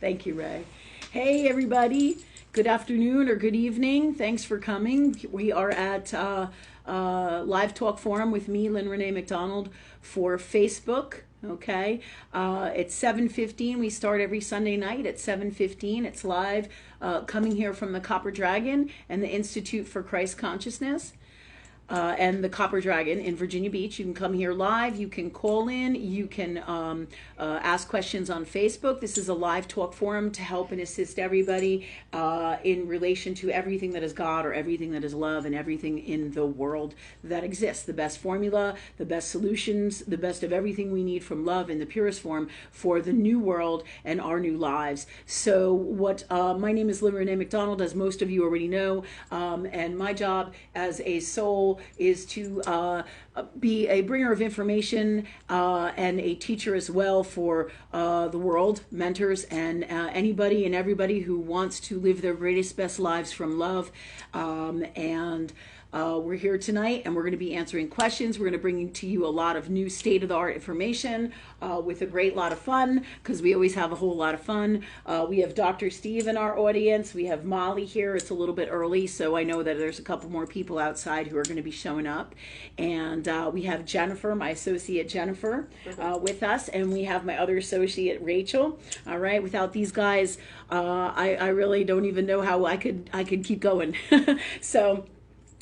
Thank you, Ray. Hey, everybody. Good afternoon or good evening. Thanks for coming. We are at Live Talk Forum with me, Lynn Rene MacDonald, for Facebook. Okay, it's 7:15. We start every Sunday night at 7:15. It's live, coming here from the Copper Dragon and the Institute for Christ Consciousness. And the Copper Dragon in Virginia Beach. You can come here live. You can call in. You can ask questions on Facebook. This is a live talk forum to help and assist everybody in relation to everything that is God or everything that is love and everything in the world that exists. The best formula, the best solutions, the best of everything we need from love in the purest form for the new world and our new lives. So my name is Lynn Rene MacDonald, as most of you already know, and my job as a soul is to be a bringer of information and a teacher as well for the world, mentors, and anybody and everybody who wants to live their greatest, best lives from love. We're here tonight and we're going to be answering questions. We're going to bring to you a lot of new state-of-the-art information with a great lot of fun, because we always have a whole lot of fun. We have Dr. Steve in our audience. We have Molly here. It's a little bit early, so I know that there's a couple more people outside who are going to be showing up. And we have Jennifer, my associate Jennifer, with us, and we have my other associate Rachel. All right, without these guys, I really don't even know how I could keep going. So.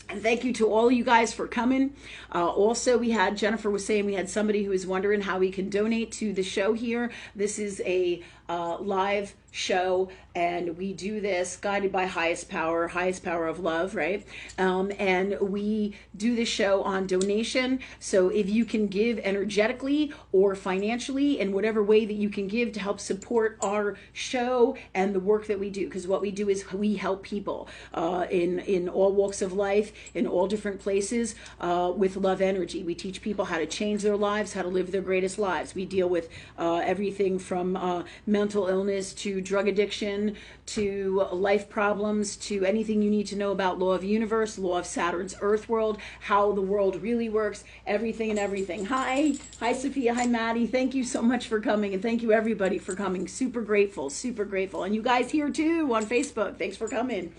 And thank you to all you guys for coming. Also, Jennifer was saying we had somebody who was wondering how we can donate to the show here. This is a live show, and we do this guided by highest power of love, right? And we do this show on donation. So if you can give energetically or financially in whatever way that you can give to help support our show and the work that we do, because what we do is we help people in all walks of life, in all different places, with love energy. We teach people how to change their lives, how to live their greatest lives. We deal with everything from mental illness to drug addiction to life problems to anything you need to know about law of universe, law of Saturn's earth world, how the world really works, everything and everything. Hi Sophia, hi Maddie. Thank you so much for coming, and thank you everybody for coming. Super grateful. And you guys here too on Facebook. Thanks for coming.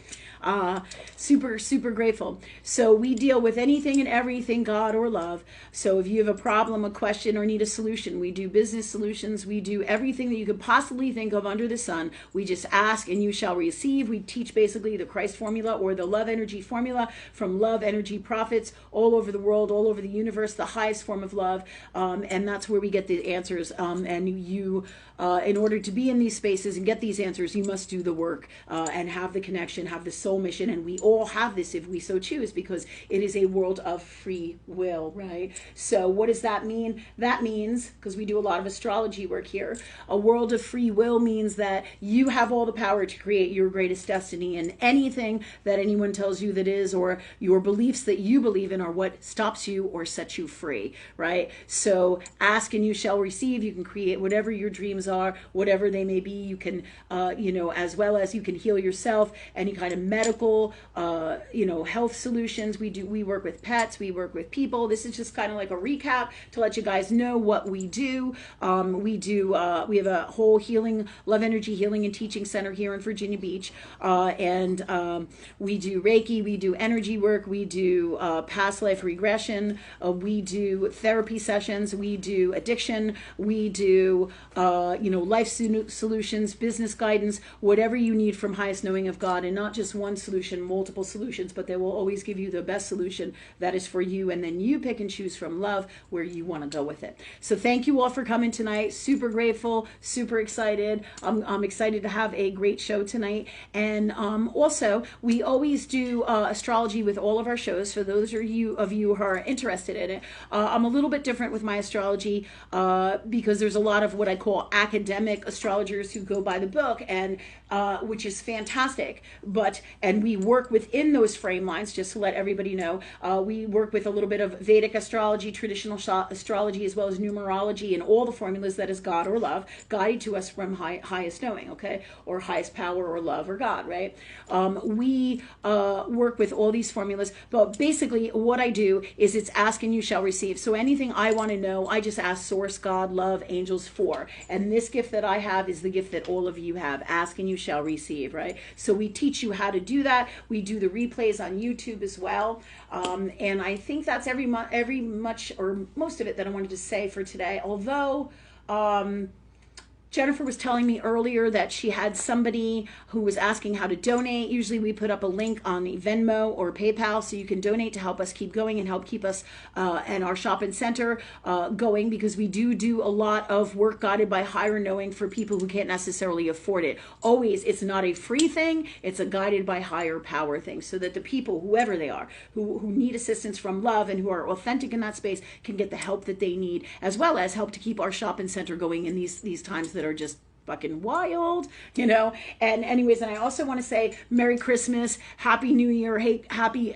Super grateful. So we deal with anything and everything, God or love. So if you have a problem, a question, or need a solution, we do business solutions. We do everything that you could possibly think of under the sun. We just ask and you shall receive. We teach basically the Christ formula or the love energy formula from love energy prophets all over the world, all over the universe, the highest form of love. And that's where we get the answers. And you, in order to be in these spaces and get these answers, you must do the work and have the connection, have the soul mission. And we all have this if we so choose, because it is a world of free will, right? So what does that mean? That means, because we do a lot of astrology work here, a world of free will means that you have all the power to create your greatest destiny, and anything that anyone tells you that is, or your beliefs that you believe in, are what stops you or sets you free, right? So ask and you shall receive. You can create whatever your dreams are, whatever they may be. You can, as well as you can heal yourself, any kind of medical, health solutions. We work with pets, we work with people. This is just kind of like a recap to let you guys know what we do. We have a whole love energy healing and teaching center here in Virginia Beach. And we do Reiki, we do energy work, we do past life regression, we do therapy sessions, we do addiction, we do, life solutions, business guidance, whatever you need from highest knowing of God, and not just one solution, multiple solutions, but they will always give you the best solution that is for you, and then you pick and choose from love where you want to go with it. So thank you all for coming tonight. Super grateful, super excited. I'm excited to have a great show tonight. And also, we always do astrology with all of our shows. For those of you who are interested in it, I'm a little bit different with my astrology because there's a lot of what I call academic astrologers who go by the book, and which is fantastic. But and we work within those frame lines, just to let everybody know. We work with a little bit of Vedic astrology, traditional astrology, as well as numerology, and all the formulas that is God or love, guided to us from highest knowing, okay, or highest power or love or God, right? We work with all these formulas, but basically what I do is it's ask and you shall receive. So anything I want to know, I just ask source, God, love, angels for. And this gift that I have is the gift that all of you have. Ask and you shall receive, right? So we teach you how to do that. We do the replays on YouTube as well. And I think that's every much or most of it that I wanted to say for today. Although Jennifer was telling me earlier that she had somebody who was asking how to donate. Usually we put up a link on Venmo or PayPal so you can donate to help us keep going and help keep us and our shop and center going, because we do a lot of work guided by higher knowing for people who can't necessarily afford it. Always, it's not a free thing, it's a guided by higher power thing, so that the people, whoever they are, who need assistance from love and who are authentic in that space can get the help that they need, as well as help to keep our shop and center going in these times that are just fucking wild, you know. And anyways, and I also want to say Merry Christmas, Happy New Year, happy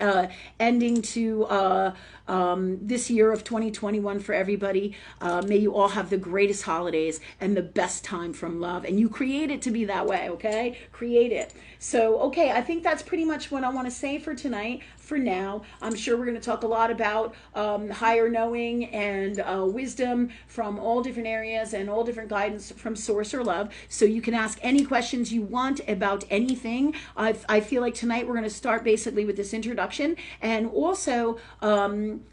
ending to this year of 2021 for everybody. May you all have the greatest holidays and the best time from love, and you create it to be that way, okay? Create it. So, okay, I think that's pretty much what I want to say for tonight. For now, I'm sure we're going to talk a lot about higher knowing and wisdom from all different areas and all different guidance from source or love. So you can ask any questions you want about anything. I feel like tonight we're going to start basically with this introduction, and also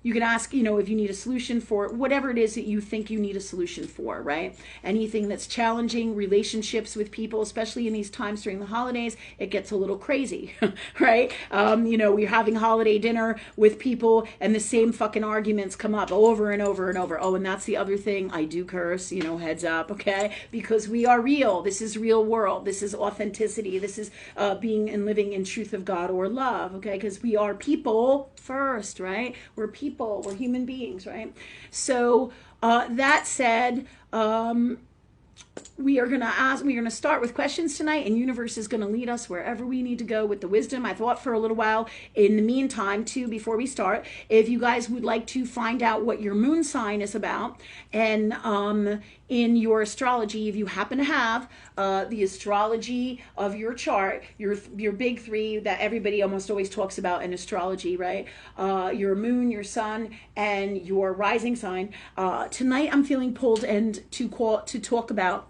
you can ask, you know, if you need a solution for whatever it is that you think you need a solution for, right? Anything that's challenging, relationships with people, especially in these times during the holidays, it gets a little crazy, right? You know, we're having holiday dinner with people and the same fucking arguments come up over and over and over. Oh, and that's the other thing. I do curse, you know, heads up, okay? Because we are real. This is real world. This is authenticity. This is being and living in truth of God or love, okay? Because we are people first, right? We're people. We're human beings, right? So that said, we're going to start with questions tonight, and universe is going to lead us wherever we need to go with the wisdom. I thought for a little while in the meantime too, before we start, if you guys would like to find out what your moon sign is about, and in your astrology, if you happen to have the astrology of your chart, your big three that everybody almost always talks about in astrology, right? Your moon, your sun, and your rising sign. Tonight I'm feeling pulled and to talk about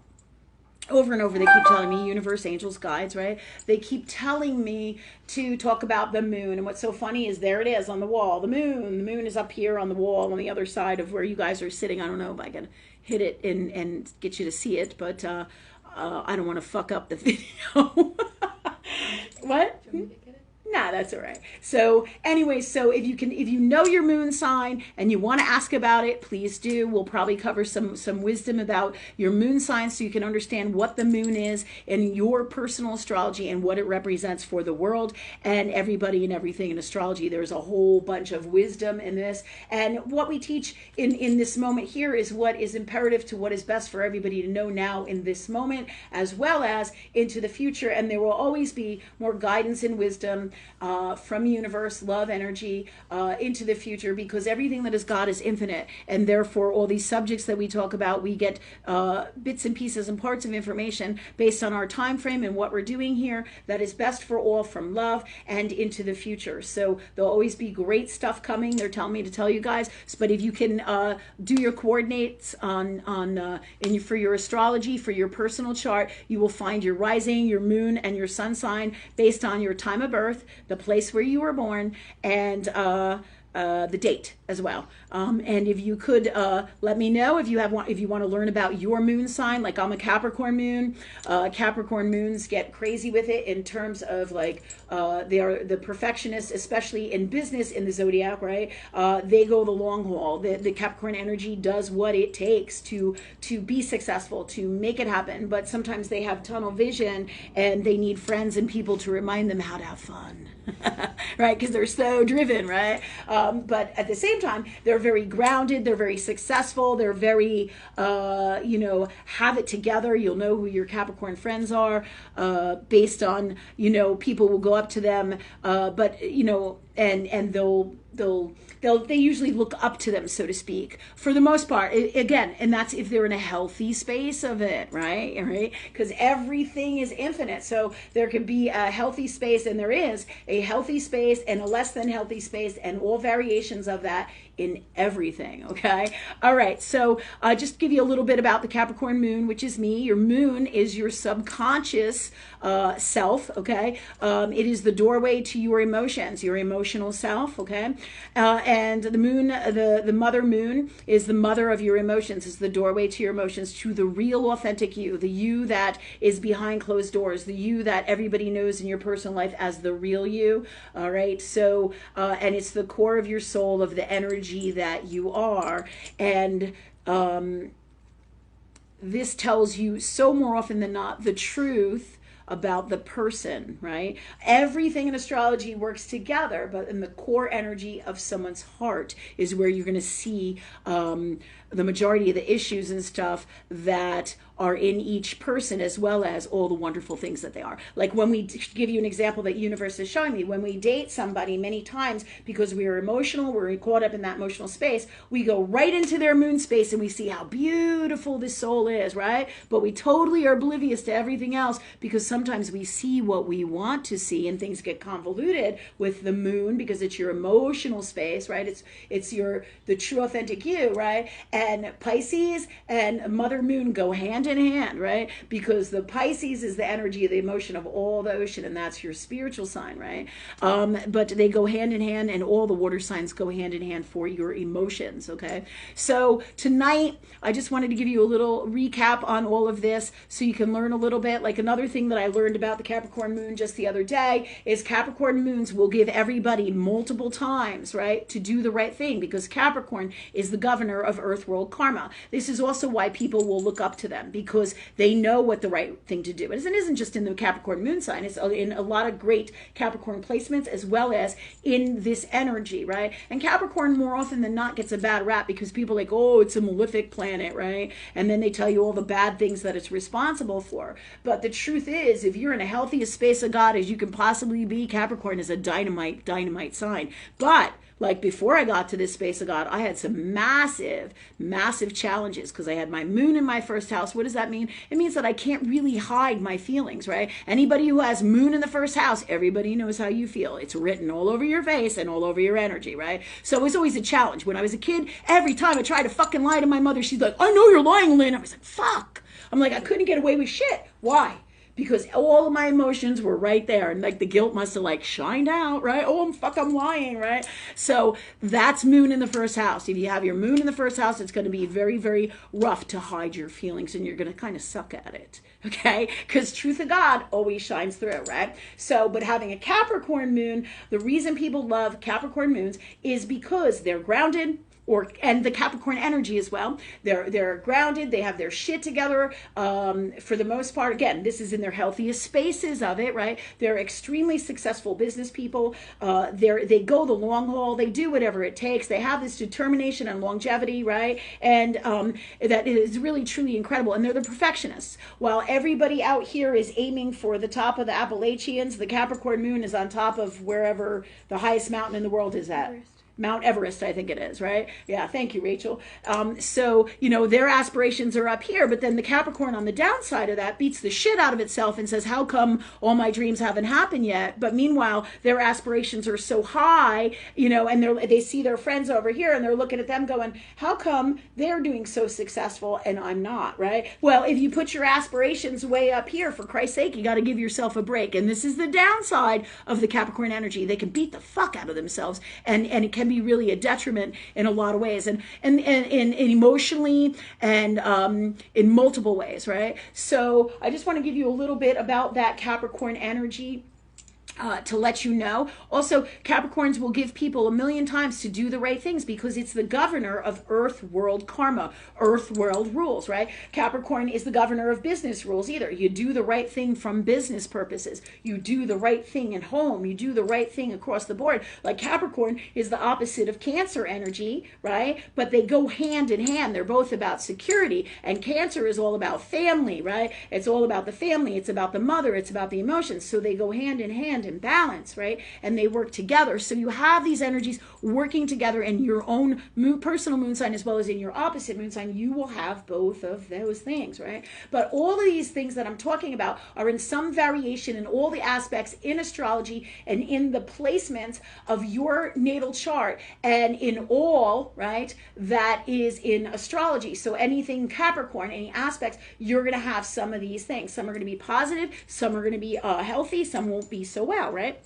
over and over. They keep telling me, universe, angels, guides, right? They keep telling me to talk about the moon. And what's so funny is there it is on the wall. The moon is up here on the wall on the other side of where you guys are sitting. I don't know if I can hit it and get you to see it, but I don't want to fuck up the video. What? Nah, that's all right. So anyway, so if you know your moon sign and you want to ask about it, please do. We'll probably cover some wisdom about your moon sign so you can understand what the moon is in your personal astrology and what it represents for the world and everybody and everything in astrology. There's a whole bunch of wisdom in this. And what we teach in this moment here is what is imperative to what is best for everybody to know now in this moment, as well as into the future. And there will always be more guidance and wisdom from universe, love, energy, into the future, because everything that is God is infinite, and therefore all these subjects that we talk about, we get bits and pieces and parts of information based on our time frame and what we're doing here that is best for all from love and into the future. So there'll always be great stuff coming. They're telling me to tell you guys, but if you can do your coordinates for your astrology, for your personal chart, you will find your rising, your moon, and your sun sign based on your time of birth, the place where you were born, and the date as well. And if you could let me know if you want to learn about your moon sign. Like, I'm a Capricorn moon. Capricorn moons get crazy with it in terms of like they are the perfectionists, especially in business in the zodiac, right? They go the long haul. The Capricorn energy does what it takes to be successful, to make it happen. But sometimes they have tunnel vision and they need friends and people to remind them how to have fun. Right? Because they're so driven, right? But at the same same time, they're very grounded, they're very successful, they're very, you know, have it together. You'll know who your Capricorn friends are based on, you know, people will go up to them, but, you know, and they usually look up to them, so to speak, for the most part. Again, and that's if they're in a healthy space of it, right? Because everything is infinite. So there can be a healthy space, and there is a healthy space and a less than healthy space, and all variations of that in everything. Okay. All right. So just give you a little bit about the Capricorn Moon, which is me. Your moon is your subconscious self. Okay. It is the doorway to your emotions, your emotional self. Okay. And the moon, the mother moon, is the mother of your emotions, is the doorway to your emotions, to the real authentic you, the you that is behind closed doors, the you that everybody knows in your personal life as the real you. All right. So and it's the core of your soul, of the energy that you are. And this tells you so more often than not the truth about the person, right? Everything in astrology works together, but in the core energy of someone's heart is where you're going to see the majority of the issues and stuff that are in each person, as well as all the wonderful things that they are. Like when we give you an example that universe is showing me, when we date somebody many times, because we are emotional, we're caught up in that emotional space, we go right into their moon space and we see how beautiful this soul is, right? But we totally are oblivious to everything else, because sometimes we see what we want to see and things get convoluted with the moon, because it's your emotional space, right? It's the true authentic you, right? And Pisces and Mother Moon go hand in hand, right? Because the Pisces is the energy of the emotion of all the ocean, and that's your spiritual sign, right? But they go hand in hand, and all the water signs go hand in hand for your emotions, okay? So tonight, I just wanted to give you a little recap on all of this so you can learn a little bit. Like another thing that I learned about the Capricorn Moon just the other day is Capricorn Moons will give everybody multiple times, right, to do the right thing, because Capricorn is the governor of Earth World Karma. This is also why people will look up to them, because they know what the right thing to do is. It isn't just in the Capricorn Moon sign, it's in a lot of great Capricorn placements, as well as in this energy, right? And Capricorn more often than not gets a bad rap because people are like, oh, it's a malefic planet, right? And then they tell you all the bad things that it's responsible for. But the truth is, if you're in a healthiest space of God as you can possibly be, Capricorn is a dynamite sign. But like before I got to this space of God, I had some massive challenges, because I had my moon in my first house. What does that mean? It means that I can't really hide my feelings, right? Anybody who has moon in the first house, everybody knows how you feel. It's written all over your face and all over your energy, right? So it was always a challenge. When I was a kid, every time I tried to fucking lie to my mother, she's like, I know you're lying, Lynn. I was like, fuck. I'm like, I couldn't get away with shit. Why? Because all of my emotions were right there, and like the guilt must have like shined out, right? Oh, I'm lying, right? So that's moon in the first house. If you have your moon in the first house, it's going to be very, very rough to hide your feelings, and you're going to kind of suck at it, okay? Because truth of God always shines through, right? So, but having a Capricorn moon, the reason people love Capricorn moons is because they're grounded, and the Capricorn energy as well. They're grounded. They have their shit together for the most part. Again, this is in their healthiest spaces of it, right? They're extremely successful business people. They go the long haul. They do whatever it takes. They have this determination and longevity, right? And that is really, truly incredible. And they're the perfectionists. While everybody out here is aiming for the top of the Appalachians, the Capricorn moon is on top of wherever the highest mountain in the world is at. Mount Everest, I think it is, right? Yeah, thank you, Rachel. So, you know, their aspirations are up here, but then the Capricorn on the downside of that beats the shit out of itself and says, how come all my dreams haven't happened yet? But meanwhile, their aspirations are so high, you know, and they see their friends over here and they're looking at them going, how come they're doing so successful and I'm not, right? Well, if you put your aspirations way up here, for Christ's sake, you got to give yourself a break. And this is the downside of the Capricorn energy. They can beat the fuck out of themselves, and it can be really a detriment in a lot of ways, and emotionally, and in multiple ways, right? So I just want to give you a little bit about that Capricorn energy. to let you know. Also, Capricorns will give people a million times to do the right things because it's the governor of earth world karma, earth world rules, right? Capricorn is the governor of business rules either. You do the right thing from business purposes. You do the right thing at home. You do the right thing across the board. Like Capricorn is the opposite of Cancer energy, right? But they go hand in hand. They're both about security, and Cancer is all about family, right? It's all about the family. It's about the mother. It's about the emotions. So they go hand in hand in balance, right? And they work together. So you have these energies working together in your own personal moon sign as well as in your opposite moon sign. You will have both of those things, right? But all of these things that I'm talking about are in some variation in all the aspects in astrology and in the placements of your natal chart and in all, right, that is in astrology. So anything Capricorn, any aspects, you're going to have some of these things. Some are going to be positive, some are going to be healthy, some won't be so well, right?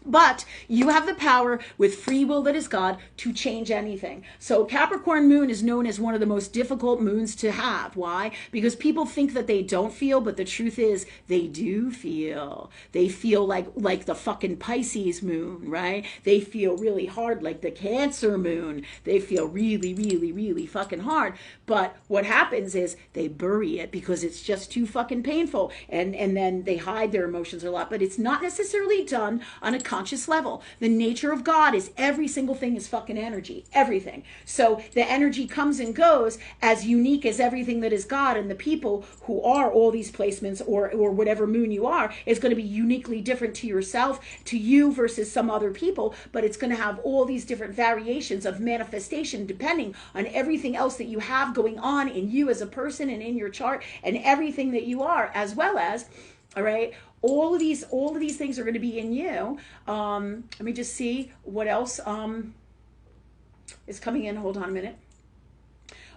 But you have the power with free will that is God to change anything. So Capricorn Moon is known as one of the most difficult moons to have. Why? Because people think that they don't feel, but the truth is they do feel. They feel like the fucking Pisces moon, right? They feel really hard like the Cancer moon. They feel really, really, really fucking hard. But what happens is they bury it because it's just too fucking painful. And then they hide their emotions a lot. But it's not necessarily done on a conscious level. The nature of God is every single thing is fucking energy, everything. So the energy comes and goes as unique as everything that is God, and the people who are all these placements or whatever moon you are is going to be uniquely different to yourself, to you versus some other people, but it's going to have all these different variations of manifestation depending on everything else that you have going on in you as a person and in your chart and everything that you are, as well as, all right, all of these things are going to be in you. Let me just see what else is coming in. Hold on a minute.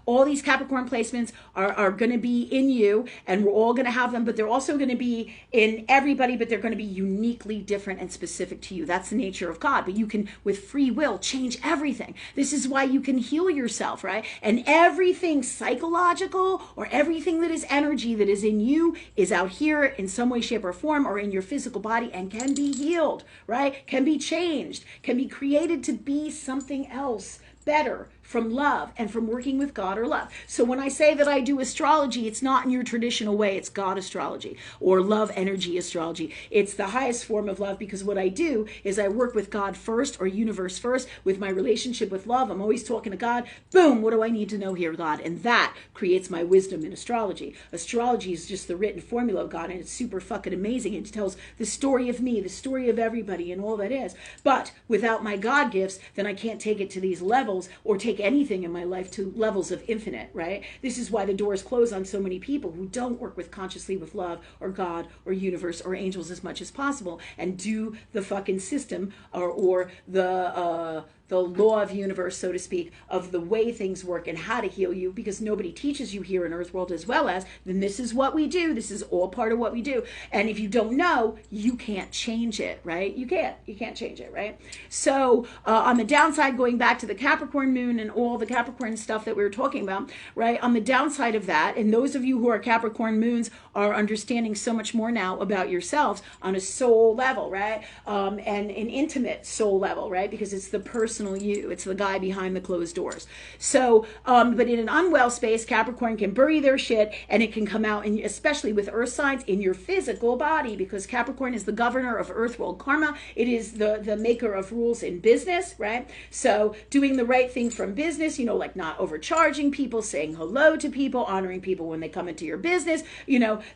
All these Capricorn placements are going to be in you, and we're all going to have them, but they're also going to be in everybody, but they're going to be uniquely different and specific to you. That's the nature of God. But you can, with free will, change everything. This is why you can heal yourself, right? And everything psychological or everything that is energy that is in you is out here in some way, shape, or form, or in your physical body, and can be healed, right? Can be changed, can be created to be something else better from love and from working with God or love. So when I say that I do astrology, it's not in your traditional way. It's God astrology or love energy astrology. It's the highest form of love, because what I do is I work with God first, or universe first, with my relationship with love. I'm always talking to God. Boom, what do I need to know here, God? And that creates my wisdom in astrology. Astrology is just the written formula of God, and it's super fucking amazing. It tells the story of me, the story of everybody, and all that is. But without my God gifts, then I can't take it to these levels or take anything in my life to levels of infinite, right? This is why the doors close on so many people who don't work with consciously with love or God or universe or angels as much as possible and do the fucking system or the law of universe, so to speak, of the way things work and how to heal you, because nobody teaches you here in Earth World as well as, then this is what we do. This is all part of what we do. And if you don't know, you can't change it, right? You can't change it, right? So on the downside, going back to the Capricorn Moon and all the Capricorn stuff that we were talking about, right? On the downside of that, and those of you who are Capricorn Moons are understanding so much more now about yourselves on a soul level, right? And an intimate soul level, right? Because it's the personal you. It's the guy behind the closed doors. So, but in an unwell space, Capricorn can bury their shit, and it can come out, in, especially with earth signs, in your physical body, because Capricorn is the governor of earth world karma. It is the maker of rules in business, right? So doing the right thing from business, like not overcharging people, saying hello to people, honoring people when they come into your business,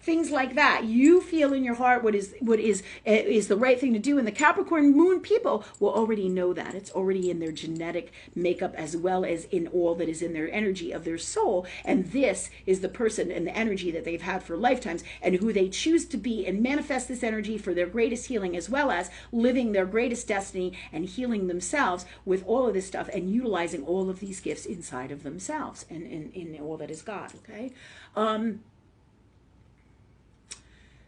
things like that. You feel in your heart what is the right thing to do, and the Capricorn Moon people will already know that. It's already in their genetic makeup as well as in all that is in their energy of their soul. And this is the person and the energy that they've had for lifetimes, and who they choose to be and manifest this energy for their greatest healing, as well as living their greatest destiny and healing themselves with all of this stuff and utilizing all of these gifts inside of themselves and in all that is God. Okay.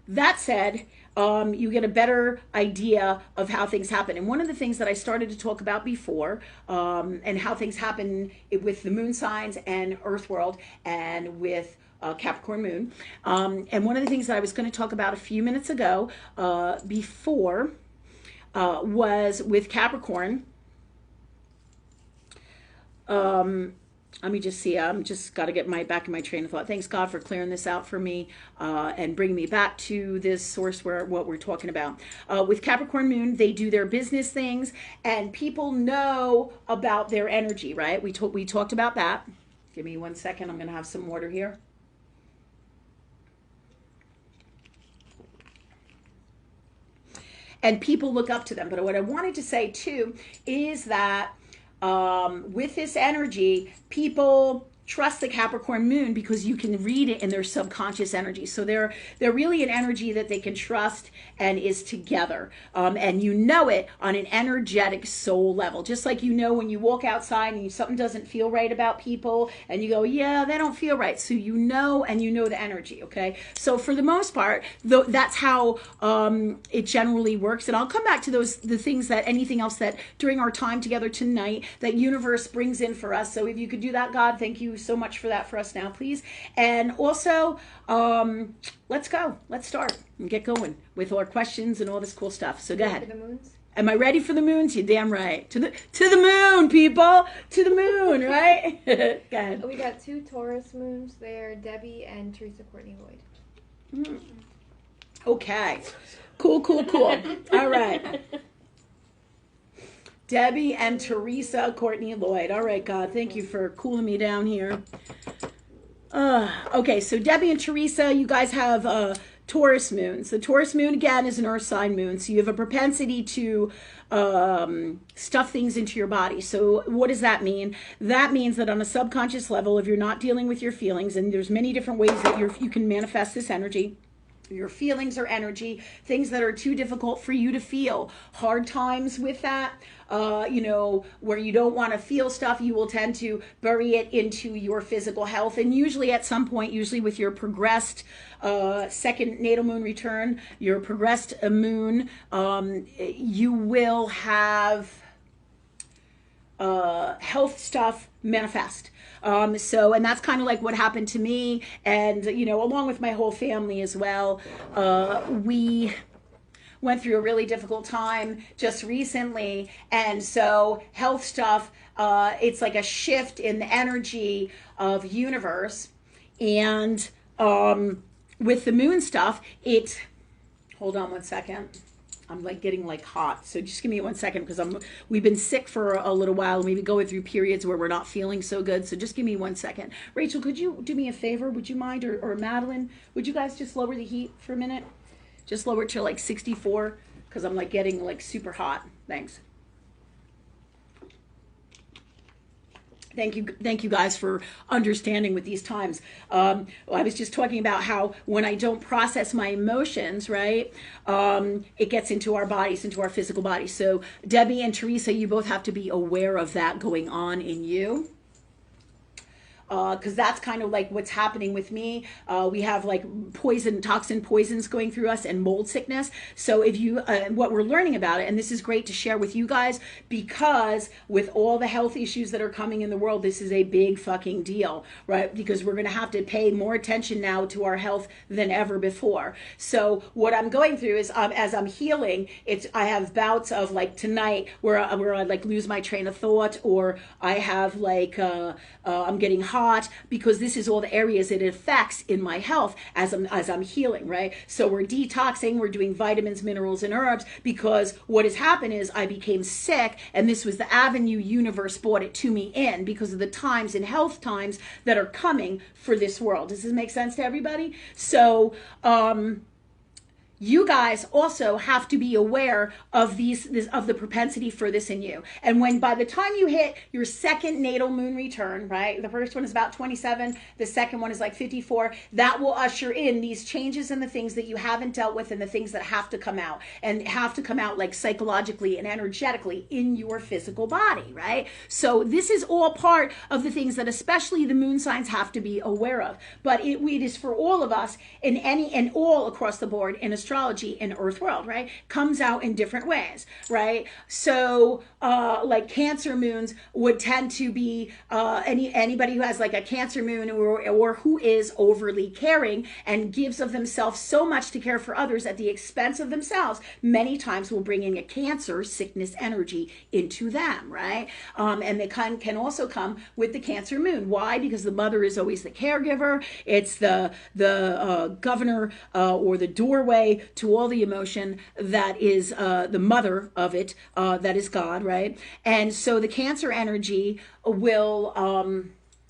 That said, you get a better idea of how things happen. And one of the things that I started to talk about before, and how things happen with the moon signs and Earth World and with Capricorn Moon. And one of the things that I was going to talk about a few minutes ago before was with Capricorn. Let me just see. I'm just got to get back in my train of thought. Thanks God for clearing this out for me and bringing me back to this source where what we're talking about. With Capricorn Moon, they do their business things, and people know about their energy, right? We talked about that. Give me 1 second. I'm going to have some water here. And people look up to them. But what I wanted to say too is that with this energy, people trust the Capricorn Moon because you can read it in their subconscious energy. So they're really an energy that they can trust and is together. And you know it on an energetic soul level. Just like you know when you walk outside and something doesn't feel right about people and you go, yeah, they don't feel right. So you know, and you know the energy, okay? So for the most part, that's how it generally works. And I'll come back to the things that, anything else that during our time together tonight, that universe brings in for us. So if you could do that, God, thank you so much for that for us now, please. And also, let's go. Let's start and get going with our questions and all this cool stuff. So go ahead. For the moons? Am I ready for the moons? You're damn right. To the moon, people. To the moon, right? Go ahead. We got 2 Taurus moons. They're Debbie and Teresa Courtney Lloyd. Okay. Cool. All right. Debbie and Teresa Courtney Lloyd. All right, God, thank you for cooling me down here. Okay, so Debbie and Teresa, you guys have Taurus moons. The Taurus moon, again, is an earth sign moon. So you have a propensity to stuff things into your body. So what does that mean? That means that on a subconscious level, if you're not dealing with your feelings, and there's many different ways that you can manifest this energy, your feelings are energy, things that are too difficult for you to feel, hard times with that, where you don't want to feel stuff, you will tend to bury it into your physical health. And usually at some point, usually with your progressed second natal moon return, your progressed moon, you will have health stuff manifest. And that's kind of like what happened to me, and along with my whole family as well. We went through a really difficult time just recently, and so health stuff, it's like a shift in the energy of universe. And with the moon stuff, hold on 1 second. I'm getting hot. So just give me 1 second, because we've been sick for a little while, and we've been going through periods where we're not feeling so good. So just give me 1 second. Rachel, could you do me a favor? Would you mind? Or Madeline, would you guys just lower the heat for a minute? Just lower it to 64, because I'm getting super hot. Thanks. Thank you guys for understanding with these times. I was just talking about how when I don't process my emotions, right, it gets into our bodies, into our physical bodies. So Debbie and Teresa, you both have to be aware of that going on in you. Because that's kind of what's happening with me. We have toxin poisons going through us, and mold sickness. So if you, what we're learning about it, and this is great to share with you guys, because with all the health issues that are coming in the world, this is a big fucking deal, right? Because we're going to have to pay more attention now to our health than ever before. So what I'm going through is, as I'm healing, I have bouts of tonight where I lose my train of thought, or I have I'm getting hot, because this is all the areas it affects in my health as I'm healing, right? So we're detoxing, we're doing vitamins, minerals, and herbs, because what has happened is I became sick, and this was the avenue universe brought it to me in, because of the times and health times that are coming for this world. Does this make sense to everybody? So you guys also have to be aware of of the propensity for this in you. And by the time you hit your second natal moon return, right? The first one is about 27. The second one is 54. That will usher in these changes in the things that you haven't dealt with, and the things that have to come out, and have to come out psychologically and energetically in your physical body, right? So this is all part of the things that especially the moon signs have to be aware of. But it is for all of us, and all across the board in astrology. astrology in Earth world, right, comes out in different ways, right? So like Cancer moons would tend to be anybody who has like a Cancer moon or who is overly caring and gives of themselves so much to care for others at the expense of themselves, many times will bring in a Cancer sickness energy into them, right? And they can also come with the Cancer moon. Why? Because the mother is always the caregiver. It's the governor or the doorway to all the emotion that is the mother of it, that is God, right? And so the Cancer energy will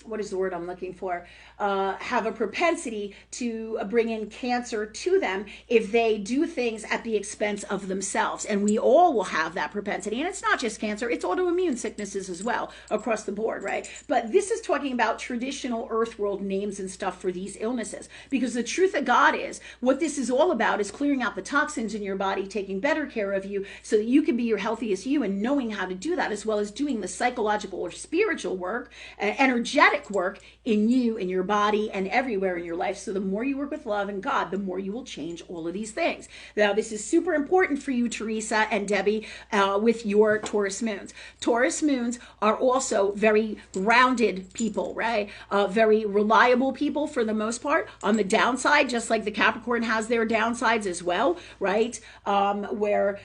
what is the word I'm looking for? Have a propensity to bring in Cancer to them if they do things at the expense of themselves. And we all will have that propensity. And it's not just Cancer, it's autoimmune sicknesses as well across the board, right? But this is talking about traditional earth world names and stuff for these illnesses. Because the truth of God is, what this is all about is clearing out the toxins in your body, taking better care of you so that you can be your healthiest you, and knowing how to do that, as well as doing the psychological or spiritual work, energetic work in you, in your body, and everywhere in your life. So the more you work with love and God, the more you will change all of these things. Now, this is super important for you, Teresa and Debbie, with your Taurus moons. Taurus moons are also very grounded people, right? Very reliable people for the most part. On the downside, just like the Capricorn has their downsides as well, right? Where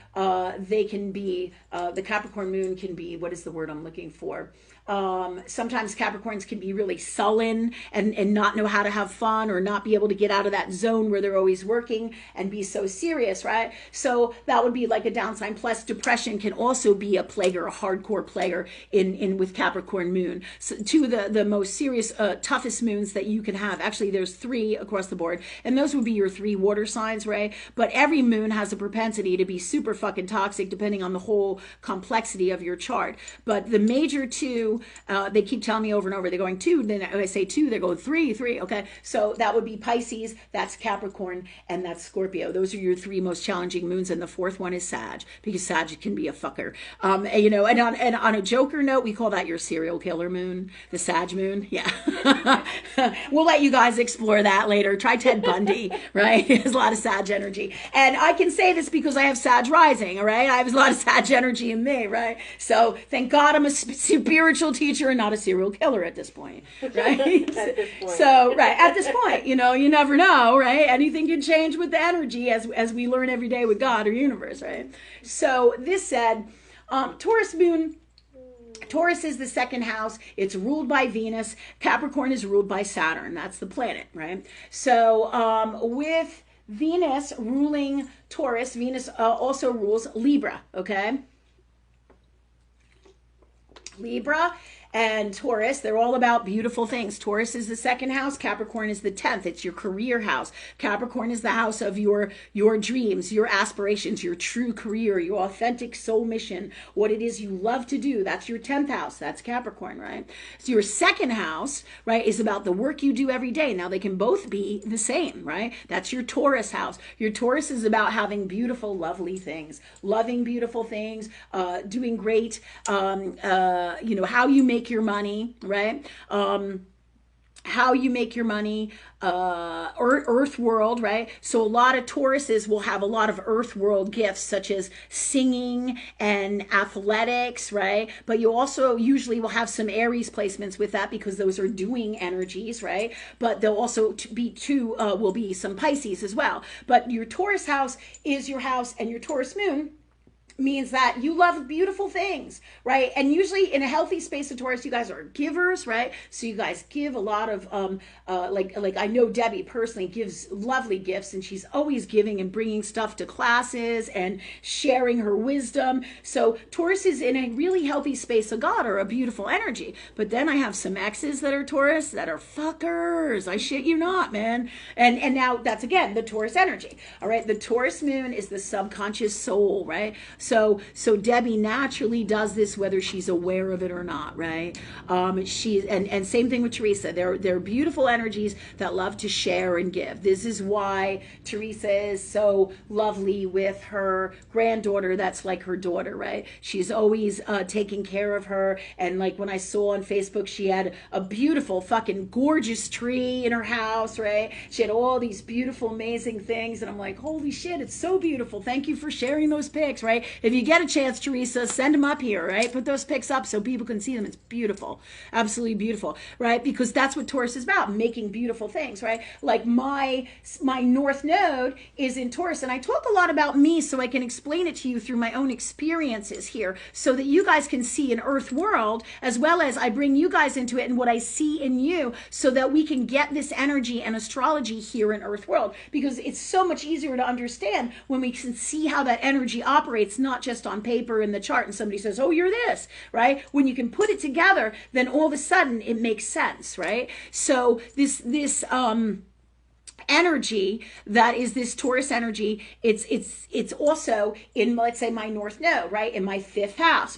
they can be, the Capricorn moon can be, what is the word I'm looking for? Sometimes Capricorns can be really sullen and not know how to have fun, or not be able to get out of that zone where they're always working and be so serious, right? So that would be like a downside. Plus depression can also be a plaguer, a hardcore plaguer in with Capricorn moon. So two of the most serious, toughest moons that you can have. Actually, there's 3 across the board, and those would be your 3 water signs, right? But every moon has a propensity to be super fucking toxic depending on the whole complexity of your chart. But the major 2, they keep telling me over and over, they're going 2, then I say 2, they're going 3, okay? So that would be Pisces, that's Capricorn, and that's Scorpio. Those are your 3 most challenging moons, and the 4th one is Sag, because Sag can be a fucker. You know, and on a joker note, we call that your serial killer moon, the Sag moon, yeah. We'll let you guys explore that later. Try Ted Bundy, right? There's a lot of Sag energy. And I can say this because I have Sag rising, all right? I have a lot of Sag energy in me, right? So thank God I'm a spiritual teacher and not a serial killer at this point, right? At this point. So, right, at this point, you know, you never know, right? Anything can change with the energy as we learn every day with God or universe, right? So this said, Taurus moon, Taurus is the 2nd house. It's ruled by Venus. Capricorn is ruled by Saturn. That's the planet, right? So with Venus ruling Taurus, Venus also rules Libra, okay? Libra and Taurus, they're all about beautiful things. Taurus is the 2nd house. Capricorn is the 10th. It's your career house. Capricorn is the house of your dreams, your aspirations, your true career, your authentic soul mission, what it is you love to do. That's your 10th house. That's Capricorn, right? So your 2nd house, right, is about the work you do every day. Now they can both be the same, right? That's your Taurus house. Your Taurus is about having beautiful, lovely things, loving beautiful things, doing great, you know, how you make your money, right? How you make your money, earth world, right? So a lot of Tauruses will have a lot of earth world gifts, such as singing and athletics, right? But you also usually will have some Aries placements with that, because those are doing energies, right? But they'll also will be some Pisces as well. But your Taurus house is your house, and your Taurus moon means that you love beautiful things, right? And usually in a healthy space of Taurus, you guys are givers, right? So you guys give a lot of, like I know Debbie personally gives lovely gifts, and she's always giving and bringing stuff to classes and sharing her wisdom. So Taurus is in a really healthy space of God, or a beautiful energy. But then I have some exes that are Taurus that are fuckers. I shit you not, man. And now that's, again, the Taurus energy, all right? The Taurus moon is the subconscious soul, right? So Debbie naturally does this whether she's aware of it or not, right? She's and same thing with Teresa. They're beautiful energies that love to share and give. This is why Teresa is so lovely with her granddaughter that's like her daughter, right? She's always taking care of her. And like when I saw on Facebook, she had a beautiful fucking gorgeous tree in her house, right? She had all these beautiful, amazing things. And I'm like, holy shit, it's so beautiful. Thank you for sharing those pics, right? If you get a chance, Teresa, send them up here, right? Put those pics up so people can see them. It's beautiful. Absolutely beautiful, right? Because that's what Taurus is about, making beautiful things, right? Like my North Node is in Taurus, and I talk a lot about me so I can explain it to you through my own experiences here so that you guys can see an Earth world, as well as I bring you guys into it and what I see in you so that we can get this energy and astrology here in Earth world, because it's so much easier to understand when we can see how that energy operates, not just on paper in the chart and somebody says, oh, you're this, right? When you can put it together, then all of a sudden it makes sense, right? So this energy that is this Taurus energy, it's also in, let's say, my North Node, right? In my fifth house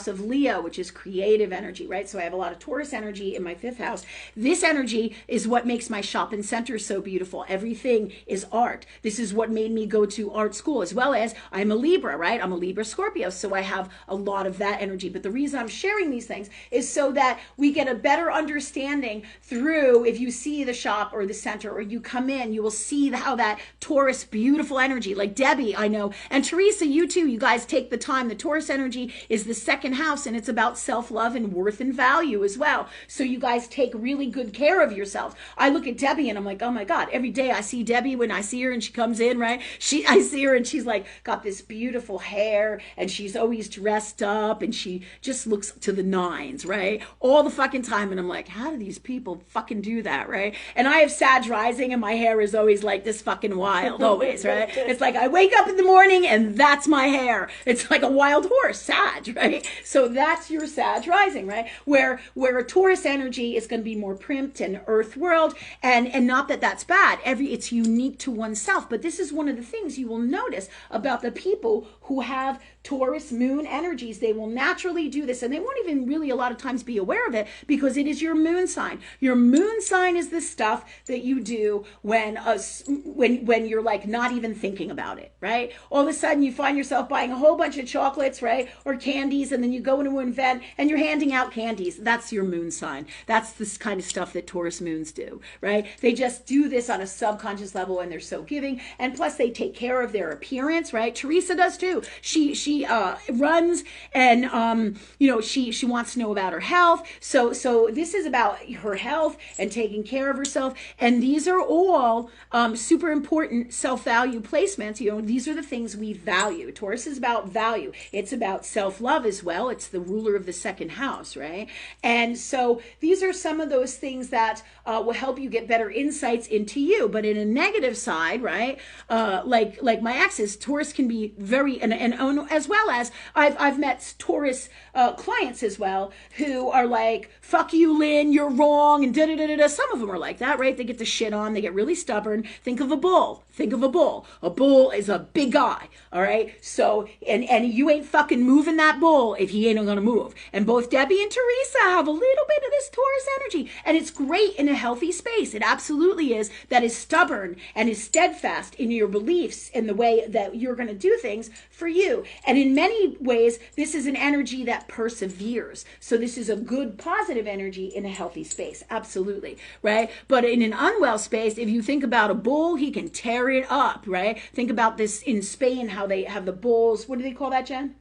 of Leo, which is creative energy, right? So I have a lot of Taurus energy in my fifth house. This energy is what makes my shopping center so beautiful. Everything is art. This is what made me go to art school, as well as I'm a Libra, right? I'm a Libra Scorpio, so I have a lot of that energy. But the reason I'm sharing these things is so that we get a better understanding through, if you see the shop or the center, or you come in, you will see how that Taurus beautiful energy, like Debbie, I know, and Teresa, you too, you guys take the time. The Taurus energy is the second house, and it's about self-love and worth and value as well. So you guys take really good care of yourselves. I look at Debbie and I'm like, oh my God, every day I see Debbie when I see her and she comes in, right? I see her and she's like got this beautiful hair and she's always dressed up and she just looks to the nines, right? All the fucking time. And I'm like, how do these people fucking do that, right? And I have Sag rising and my hair is always like this fucking wild, always, right? It's like I wake up in the morning and that's my hair. It's like a wild horse, Sag, right? So that's your Sag rising, right? Where a Taurus energy is going to be more primed and earth world, and not that that's bad. It's unique to oneself, but this is one of the things you will notice about the people who have Taurus moon energies. They will naturally do this, and they won't even really a lot of times be aware of it because it is your moon sign. Your moon sign is the stuff that you do when you're like not even thinking about it, right? All of a sudden you find yourself buying a whole bunch of chocolates, right? Or candies, and then you go into an event and you're handing out candies. That's your moon sign. That's this kind of stuff that Taurus moons do, right? They just do this on a subconscious level, and they're so giving, and plus they take care of their appearance, right? Teresa does too. She runs, and she wants to know about her health. So this is about her health and taking care of herself. And these are all super important self-value placements. These are the things we value. Taurus is about value. It's about self-love as well. It's the ruler of the second house, right? And so these are some of those things that will help you get better insights into you. But in a negative side, right? Like my exes, Taurus can be very, and as well as I've met Taurus clients as well who are like, fuck you, Lynn, you're wrong, and da-da-da-da-da. Some of them are like that, right? They get the shit on, they get really stubborn. Think of a bull. A bull is a big guy, all right? So, and you ain't fucking moving that bull if he ain't gonna move. And both Debbie and Teresa have a little bit of this Taurus energy, and it's great in a healthy space. It absolutely is. That is stubborn and is steadfast in your beliefs in the way that you're gonna do things for you. And in many ways, this is an energy that perseveres. So this is a good, positive energy in a healthy space. Absolutely, right? But in an unwell space, if you think about a bull, he can tear it up, right? Think about this in Spain, how they have the bulls. What do they call that, Jen?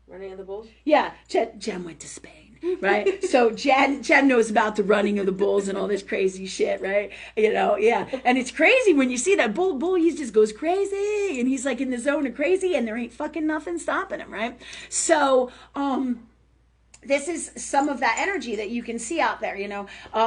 Running of the bulls? Yeah, Jen went to Spain. Right? So Jen knows about the running of the bulls and all this crazy shit, right? Yeah. And it's crazy when you see that bull, he just goes crazy and he's like in the zone of crazy and there ain't fucking nothing stopping him, right? So, this is some of that energy that you can see out there,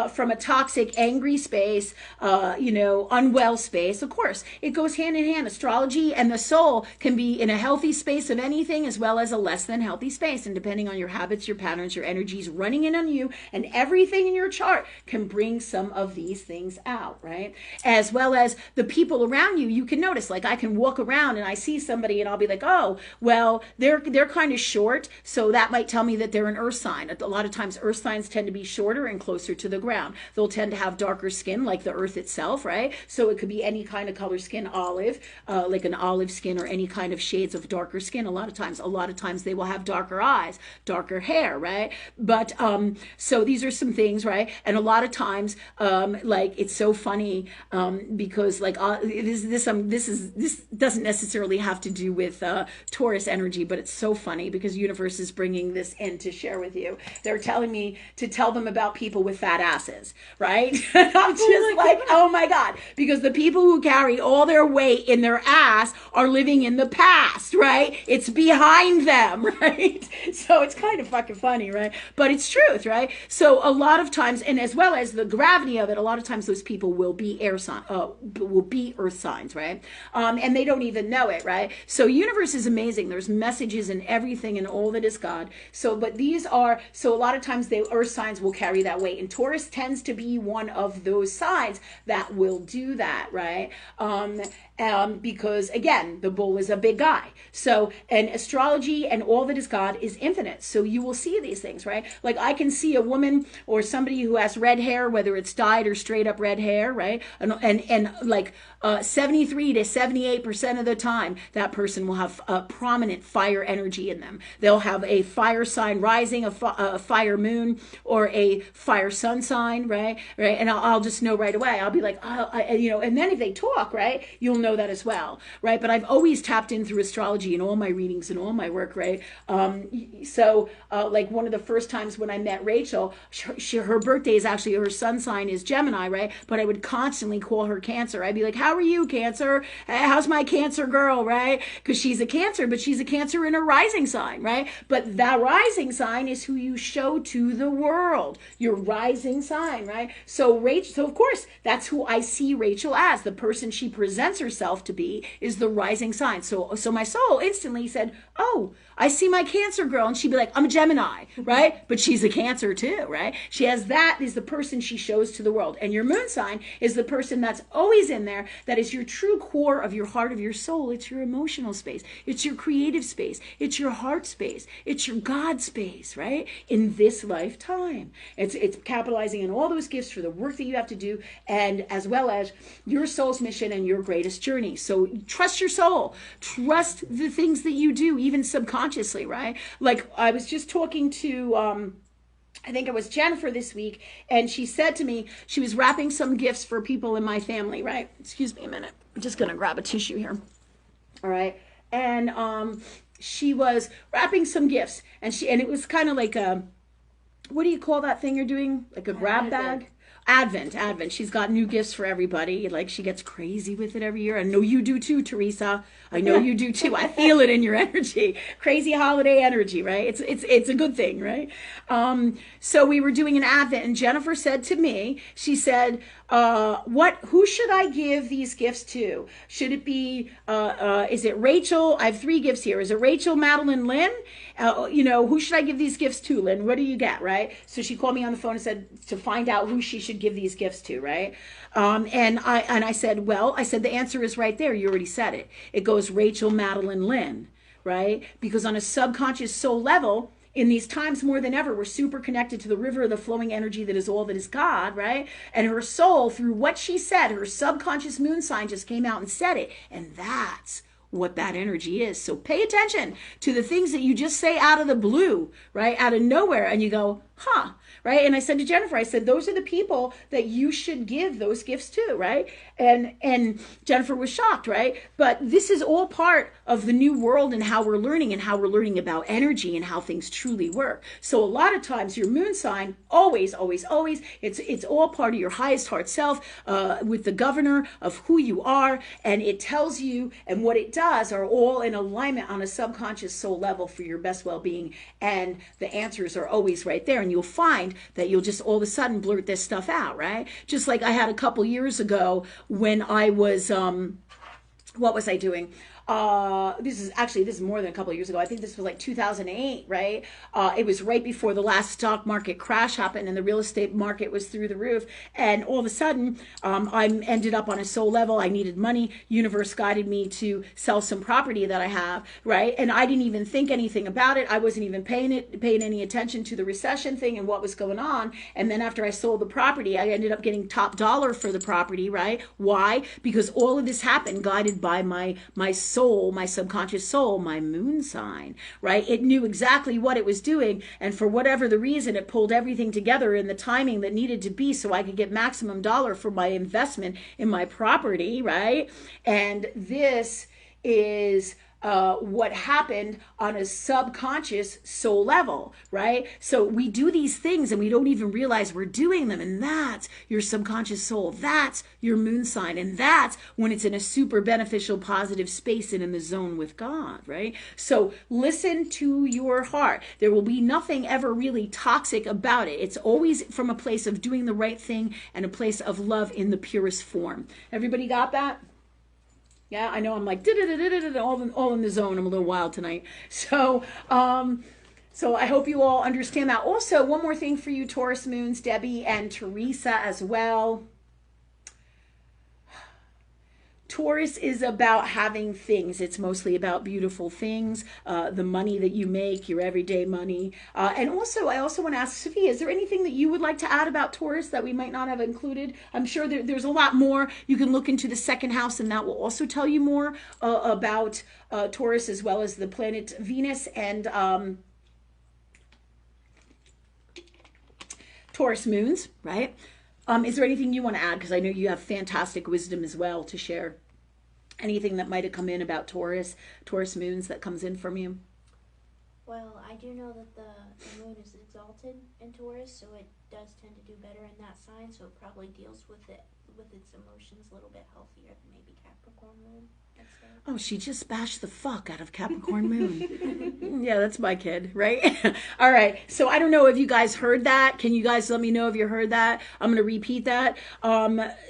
from a toxic, angry space, unwell space. Of course, it goes hand in hand. Astrology and the soul can be in a healthy space of anything as well as a less than healthy space. And depending on your habits, your patterns, your energies running in on you, and everything in your chart can bring some of these things out, right? As well as the people around you, you can notice, like I can walk around and I see somebody and I'll be like, oh, well, they're kind of short. So that might tell me that they're an earth sign. A lot of times earth signs tend to be shorter and closer to the ground. They'll tend to have darker skin like the earth itself, right? So it could be any kind of color skin, olive, like an olive skin, or any kind of shades of darker skin. A lot of times they will have darker eyes, darker hair, right? But so these are some things, right? And a lot of times, like it's so funny because like this doesn't necessarily have to do with Taurus energy, but it's so funny because universe is bringing this in to share with you. They're telling me to tell them about people with fat asses, right? I'm just like, oh my God, because the people who carry all their weight in their ass are living in the past, right? It's behind them, right? So it's kind of fucking funny, right? But it's truth, right? So a lot of times, and as well as the gravity of it, a lot of times those people will be will be earth signs, right? And they don't even know it, right? So universe is amazing. There's messages in everything and all that is God. So, but these are, so a lot of times the earth signs will carry that weight, and Taurus tends to be one of those signs that will do that, right? Because again, the bull is a big guy. So, and astrology and all that is God is infinite. So you will see these things, right? Like I can see a woman or somebody who has red hair, whether it's dyed or straight up red hair, right? And like 73 to 78% of the time, that person will have a prominent fire energy in them. They'll have a fire sign rising, a fire moon, or a fire sun sign, right? And I'll just know right away. I'll be like, and then if they talk, right, you'll know that as well, right? But I've always tapped in through astrology in all my readings and all my work, right? Like one of the first times when I met Rachel, her birthday is actually, her sun sign is Gemini, right? But I would constantly call her Cancer. I'd be like, how are you, Cancer? How's my Cancer girl, right? Because she's a Cancer, but she's a Cancer in a rising sign, right? But that rising sign is who you show to the world, your rising sign, right? So of course, that's who I see Rachel as. The person she presents herself to be is the rising sign. So my soul instantly said, oh, I see my Cancer girl. And she'd be like, I'm a Gemini, right? But she's a Cancer too, right? She has, that is the person she shows to the world. And your moon sign is the person that's always in there. That is your true core of your heart, of your soul. It's your emotional space. It's your creative space. It's your heart space. It's your God space, right? In this lifetime. It's capitalizing on all those gifts for the work that you have to do, and as well as your soul's mission and your greatest journey. So trust your soul. Trust the things that you do, even subconsciously, right? Like I was just talking to I think it was Jennifer this week, and she said to me, she was wrapping some gifts for people in my family, right? Excuse me a minute. I'm just going to grab a tissue here. All right. And she was wrapping some gifts, and it was kind of like a, what do you call that thing you're doing? Like a grab bag? Advent. She's got new gifts for everybody. Like she gets crazy with it every year. I know you do too, Teresa. I know you do too. I feel it in your energy. Crazy holiday energy, right? It's a good thing, right? So we were doing an Advent, and Jennifer said to me, she said, who should I give these gifts to? Should it be, is it Rachel? I have 3 gifts here. Is it Rachel, Madeline, Lynn? Who should I give these gifts to, Lynn? What do you get, right? So she called me on the phone and said to find out who she should give these gifts to, right? And I said, the answer is right there. You already said it. It goes Rachel, Madeline, Lynn, right? Because on a subconscious soul level, in these times more than ever, we're super connected to the river of the flowing energy that is all that is God, right? And her soul, through what she said, her subconscious moon sign just came out and said it. And that's what that energy is. So pay attention to the things that you just say out of the blue, right? Out of nowhere. And you go, huh, right? And I said to Jennifer, I said, those are the people that you should give those gifts to, right? And Jennifer was shocked, right? But this is all part of the new world and how we're learning about energy and how things truly work. So a lot of times your moon sign, always, it's all part of your highest heart self, with the governor of who you are, and it tells you, and what it does are all in alignment on a subconscious soul level for your best well-being, and the answers are always right there, and you'll find that you'll just all of a sudden blurt this stuff out, right? Just like I had a couple years ago when I was, what was I doing? This is more than a couple of years ago. I think this was like 2008, right? It was right before the last stock market crash happened and the real estate market was through the roof. And all of a sudden, I ended up on a soul level. I needed money. Universe guided me to sell some property that I have, right? And I didn't even think anything about it. I wasn't even paying any attention to the recession thing and what was going on. And then after I sold the property, I ended up getting top dollar for the property, right? Why? Because all of this happened guided by my soul, my subconscious soul, my moon sign, right? It knew exactly what it was doing, and for whatever the reason, it pulled everything together in the timing that needed to be so I could get maximum dollar for my investment in my property, right? And this is what happened on a subconscious soul level, right? So we do these things and we don't even realize we're doing them, and that's your subconscious soul. That's your moon sign, and that's when it's in a super beneficial, positive space and in the zone with God, right? So listen to your heart. There will be nothing ever really toxic about it. It's always from a place of doing the right thing and a place of love in the purest form. Everybody got that? Yeah, I know I'm like all in the zone. I'm a little wild tonight. So I hope you all understand that. Also, one more thing for you, Taurus Moons, Debbie and Teresa as well. Taurus is about having things. It's mostly about beautiful things, the money that you make, your everyday money. And also, I also want to ask Sophia, is there anything that you would like to add about Taurus that we might not have included? I'm sure there's a lot more. You can look into the second house, and that will also tell you more about Taurus, as well as the planet Venus and Taurus Moons, right? Is there anything you want to add? Because I know you have fantastic wisdom as well to share. Anything that might have come in about Taurus Moons that comes in from you? Well, I do know that the moon is exalted in Taurus, so it does tend to do better in that sign, so it probably deals with its emotions a little bit healthier than maybe Capricorn Moon. Oh, she just bashed the fuck out of Capricorn Moon. Yeah, that's my kid, right? All right. So I don't know if you guys heard that. Can you guys let me know if you heard that? I'm going to repeat that.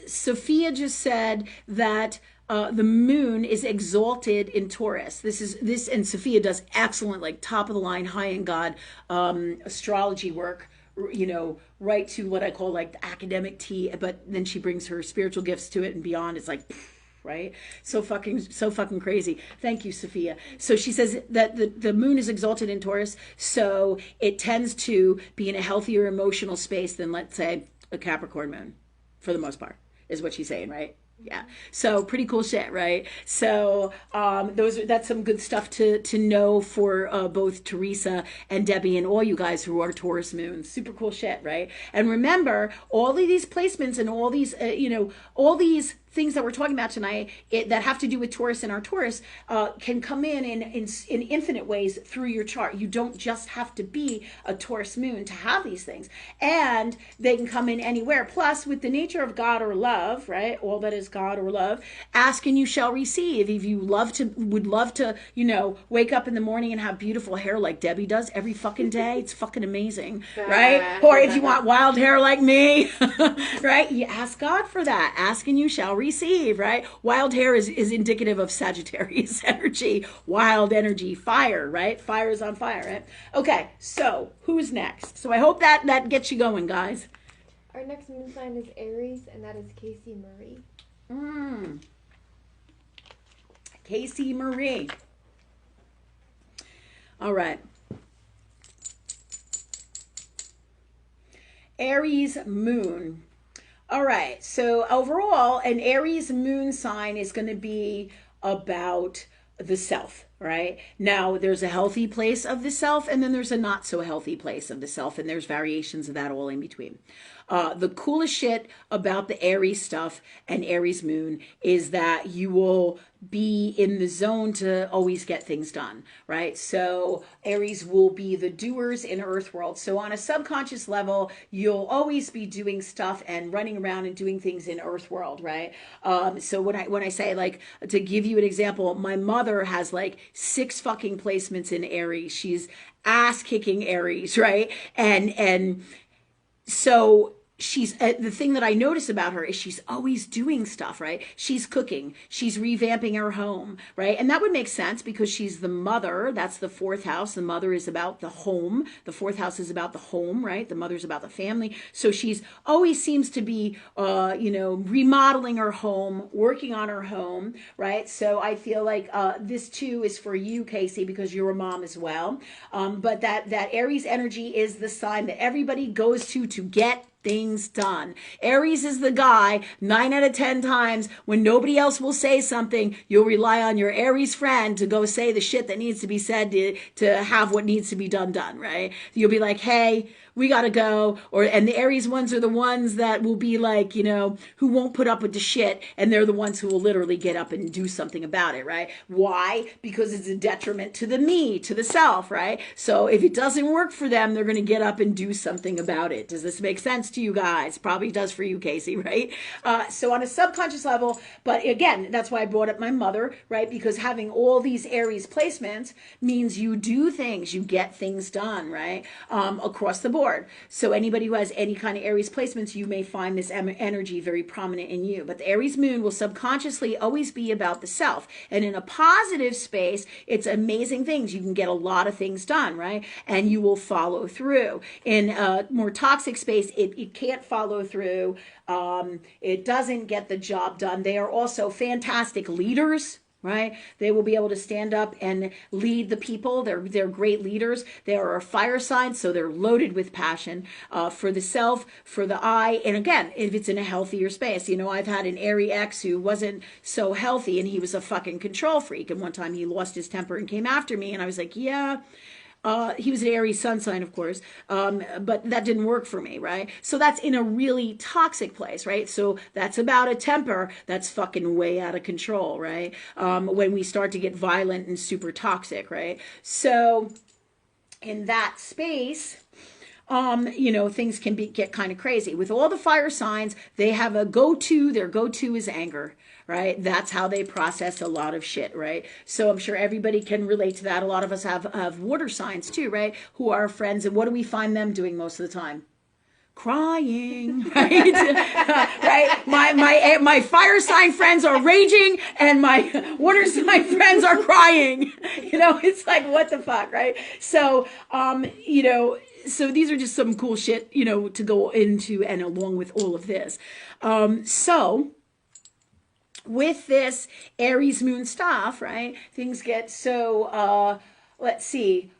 Sophia just said that the moon is exalted in Taurus. This, and Sophia does excellent, like top of the line, high in God astrology work. You know, right to what I call like the academic tea, but then she brings her spiritual gifts to it and beyond. It's like, right? So fucking crazy. Thank you, Sophia. So she says that the moon is exalted in Taurus, so it tends to be in a healthier emotional space than, let's say, a Capricorn moon, for the most part, is what she's saying, right? Yeah. So pretty cool shit, right? So that's some good stuff to know for both Teresa and Debbie and all you guys who are Taurus Moons. Super cool shit, right? And remember, all of these placements and all these, all these things that we're talking about tonight that have to do with Taurus and our Taurus can come in infinite ways through your chart. You don't just have to be a Taurus moon to have these things, and they can come in anywhere. Plus, with the nature of God or love, right? All that is God or love, ask and you shall receive. If you would love to, wake up in the morning and have beautiful hair like Debbie does every fucking day, it's fucking amazing, right? Or if you want wild hair like me, right? You ask God for that. Ask and you shall receive, right? Wild hair is indicative of Sagittarius energy, wild energy, fire, right? Fire is on fire, right? Okay, so who's next? So I hope that gets you going, guys. Our next moon sign is Aries, and that is Casey Marie. Casey Marie. All right. Aries Moon. All right, so overall, an Aries moon sign is going to be about the self, right? Now, there's a healthy place of the self, and then there's a not so healthy place of the self, and there's variations of that all in between. The coolest shit about the Aries stuff and Aries Moon is that you will be in the zone to always get things done, right? So Aries will be the doers in Earth world. So on a subconscious level, you'll always be doing stuff and running around and doing things in Earth world, right? So when I say, like, to give you an example, my mother has like 6 fucking placements in Aries. She's ass kicking Aries, right? And so she's the thing that I notice about her is she's always doing stuff, right? She's cooking, she's revamping her home, right? And that would make sense because she's the mother. That's the 4th house. The mother is about the home. The 4th house is about the home, right? The mother's about the family. So she's always seems to be, remodeling her home, working on her home, right? So I feel like this too is for you, Casey, because you're a mom as well. But that Aries energy is the sign that everybody goes to get things done. Aries is the guy 9 out of 10 times when nobody else will say something, you'll rely on your Aries friend to go say the shit that needs to be said to have what needs to be done, right? You'll be like, hey, we gotta go. And the Aries ones are the ones that will be like, who won't put up with the shit, and they're the ones who will literally get up and do something about it, right? Why? Because it's a detriment to the me, to the self, right? So if it doesn't work for them, they're gonna get up and do something about it. Does this make sense to you guys? Probably does for you, Casey, right? So on a subconscious level, but again, that's why I brought up my mother, right? Because having all these Aries placements means you do things, you get things done, right? Across the board. So anybody who has any kind of Aries placements, you may find this energy very prominent in you. But the Aries Moon will subconsciously always be about the self. And in a positive space, it's amazing things. You can get a lot of things done, right? And you will follow through. In a more toxic space, it can't follow through. It doesn't get the job done. They are also fantastic leaders, right? They will be able to stand up and lead the people. They're great leaders. They are a fire sign, so they're loaded with passion for the self, for the I. And again, if it's in a healthier space, I've had an Aries ex who wasn't so healthy, and he was a fucking control freak. And one time he lost his temper and came after me, and I was like, yeah. He was an Aries sun sign, of course, but that didn't work for me, right? So that's in a really toxic place, right? So that's about a temper that's fucking way out of control, right? When we start to get violent and super toxic, right? So in that space, things can get kind of crazy. With all the fire signs, they have a go-to. Their go-to is anger, right? That's how they process a lot of shit, right? So I'm sure everybody can relate to that. A lot of us have water signs too, right? Who are friends. And what do we find them doing most of the time? Crying, right? Right? My fire sign friends are raging, and my water sign friends are crying. It's like, what the fuck, right? So, so these are just some cool shit, to go into and along with all of this. So with this Aries Moon stuff, right? Things get so, let's see.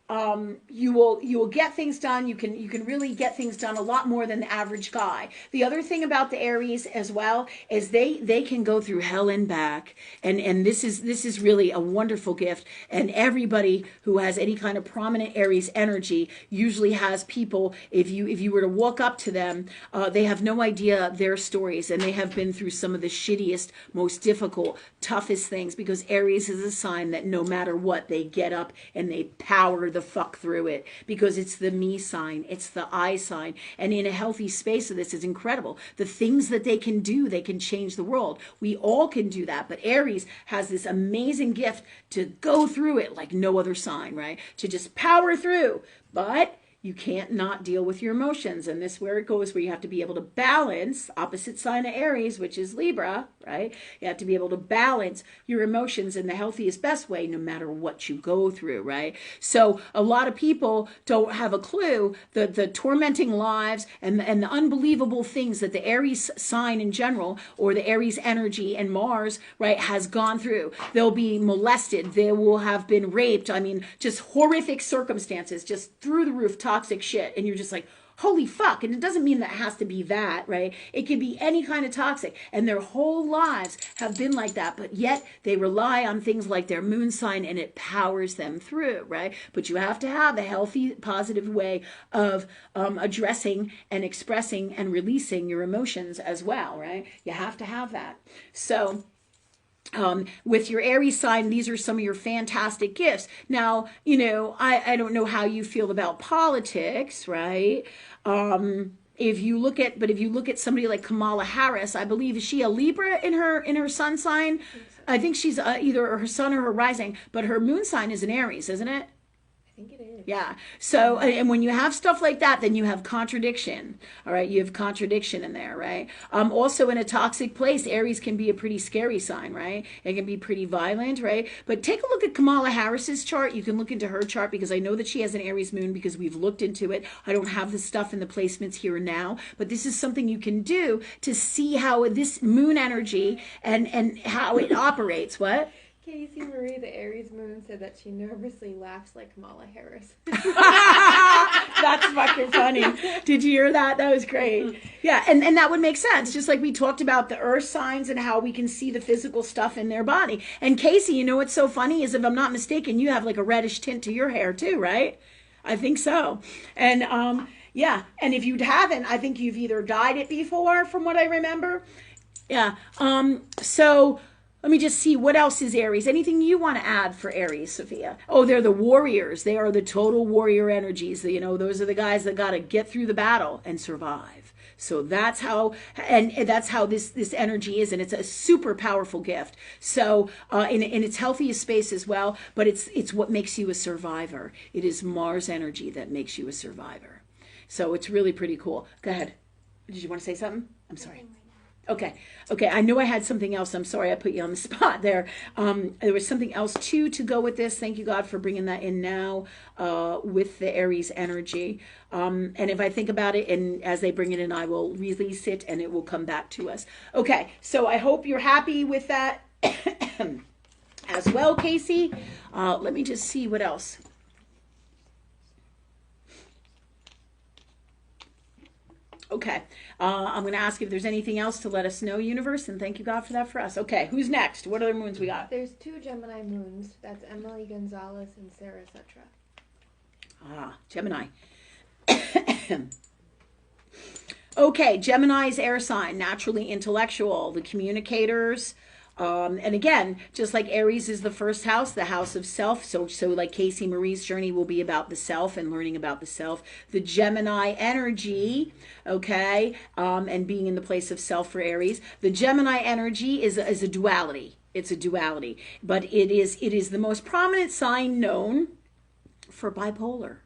You will get things done. You can really get things done a lot more than the average guy. The other thing about the Aries as well is they can go through hell and back, and this is really a wonderful gift. And everybody who has any kind of prominent Aries energy usually has people. If you were to walk up to them, they have no idea their stories, and they have been through some of the shittiest, most difficult, toughest things, because Aries is a sign that no matter what, they get up and they power the fuck through it, because it's the me sign, it's the I sign. And in a healthy space of this is incredible. The things that they can do, they can change the world. We all can do that, but Aries has this amazing gift to go through it like no other sign, right? To just power through. But you can't not deal with your emotions. And this is where it goes, where you have to be able to balance, opposite sign of Aries, which is Libra, right? You have to be able to balance your emotions in the healthiest, best way, no matter what you go through, right? So a lot of people don't have a clue the tormenting lives and the unbelievable things that the Aries sign in general, or the Aries energy and Mars, right, has gone through. They'll be molested. They will have been raped. I mean, just horrific circumstances, just through the roof, toxic shit. And you're just like, holy fuck. And it doesn't mean that it has to be that, right? It can be any kind of toxic. And their whole lives have been like that, but yet they rely on things like their moon sign and it powers them through, right? But you have to have a healthy, positive way of addressing and expressing and releasing your emotions as well, right? You have to have that. So with your Aries sign, these are some of your fantastic gifts. Now, you know, I don't know how you feel about politics, right? If you look at somebody like Kamala Harris, I believe, is she a Libra in her sun sign? I think she's either her sun or her rising, but her moon sign is an Aries, isn't it? I think it is. Yeah. So, and when you have stuff like that, then you have contradiction. All right. You have contradiction in there, right? Also in a toxic place, Aries can be a pretty scary sign, right? It can be pretty violent, right? But take a look at Kamala Harris's chart. You can look into her chart because I know that she has an Aries moon because we've looked into it. I don't have the stuff in the placements here and now, but this is something you can do to see how this moon energy and how it operates. What? Casey Marie, the Aries moon, said that she nervously laughs like Kamala Harris. That's fucking funny. Did you hear that? That was great. Yeah, and that would make sense. Just like we talked about the earth signs and how we can see the physical stuff in their body. And Casey, you know what's so funny is, if I'm not mistaken, you have like a reddish tint to your hair too, right? I think so. And yeah, and if you haven't, I think you've either dyed it before, from what I remember. Yeah. So let me just see, what else is Aries? Anything you want to add for Aries, Sophia? Oh, they're the warriors. They are the total warrior energies. You know, those are the guys that got to get through the battle and survive. So that's how, and that's how this energy is, and it's a super powerful gift. So in its healthiest space as well, but it's what makes you a survivor. It is Mars energy that makes you a survivor. So it's really pretty cool. Go ahead. Did you want to say something? I'm sorry. Okay. I know I had something else. I'm sorry I put you on the spot there. There was something else too to go with this. Thank you, God, for bringing that in now with the Aries energy. And if I think about it, and as they bring it in, I will release it and it will come back to us. Okay. So I hope you're happy with that as well, Casey. Let me just see what else. Okay. I'm going to ask if there's anything else to let us know, universe, and thank you, God, for that for us. Okay, who's next? What other moons we got? There's 2 Gemini moons. That's Emily Gonzalez and Sarah Sutra. Gemini. Okay, Gemini's air sign, naturally intellectual, the communicators. And again, just like Aries is the first house, the house of self. So like Casey Marie's journey will be about the self and learning about the self. The Gemini energy, okay, and being in the place of self for Aries. The Gemini energy is a duality. It's a duality, but it is the most prominent sign known for bipolar.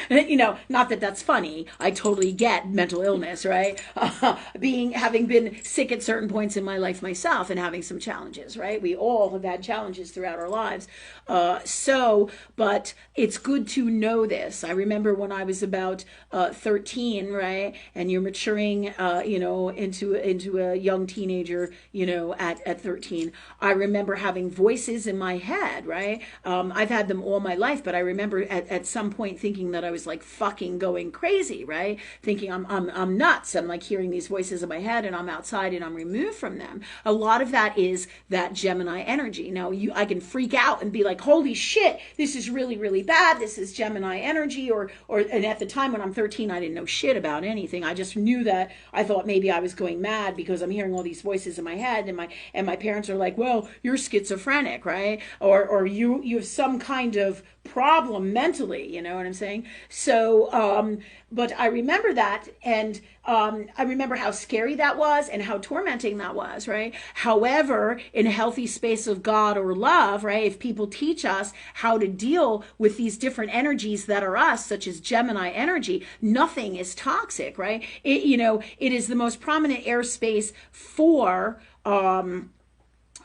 You know, not that that's funny. I totally get mental illness, right? Having been sick at certain points in my life myself and having some challenges, right? We all have had challenges throughout our lives. But it's good to know this. I remember when I was about 13, right? And you're maturing, you know, into a young teenager, you know, at 13. I remember having voices in my head, right? I've had them all my life, but I remember at some point thinking that I was like fucking going crazy, right? Thinking I'm nuts. I'm like hearing these voices in my head, and I'm outside and I'm removed from them. A lot of that is that Gemini energy. Now I can freak out and be like, holy shit, this is really, really bad. This is Gemini energy. And at the time when I'm 13, I didn't know shit about anything. I just knew that I thought maybe I was going mad because I'm hearing all these voices in my head, and my parents are like, well, you're schizophrenic, right? Or you have some kind of problem mentally, you know what I'm saying? So, but I remember that, and I remember how scary that was and how tormenting that was, right? However, in a healthy space of God or love, right, if people teach us how to deal with these different energies that are us, such as Gemini energy, nothing is toxic, right? It is the most prominent airspace for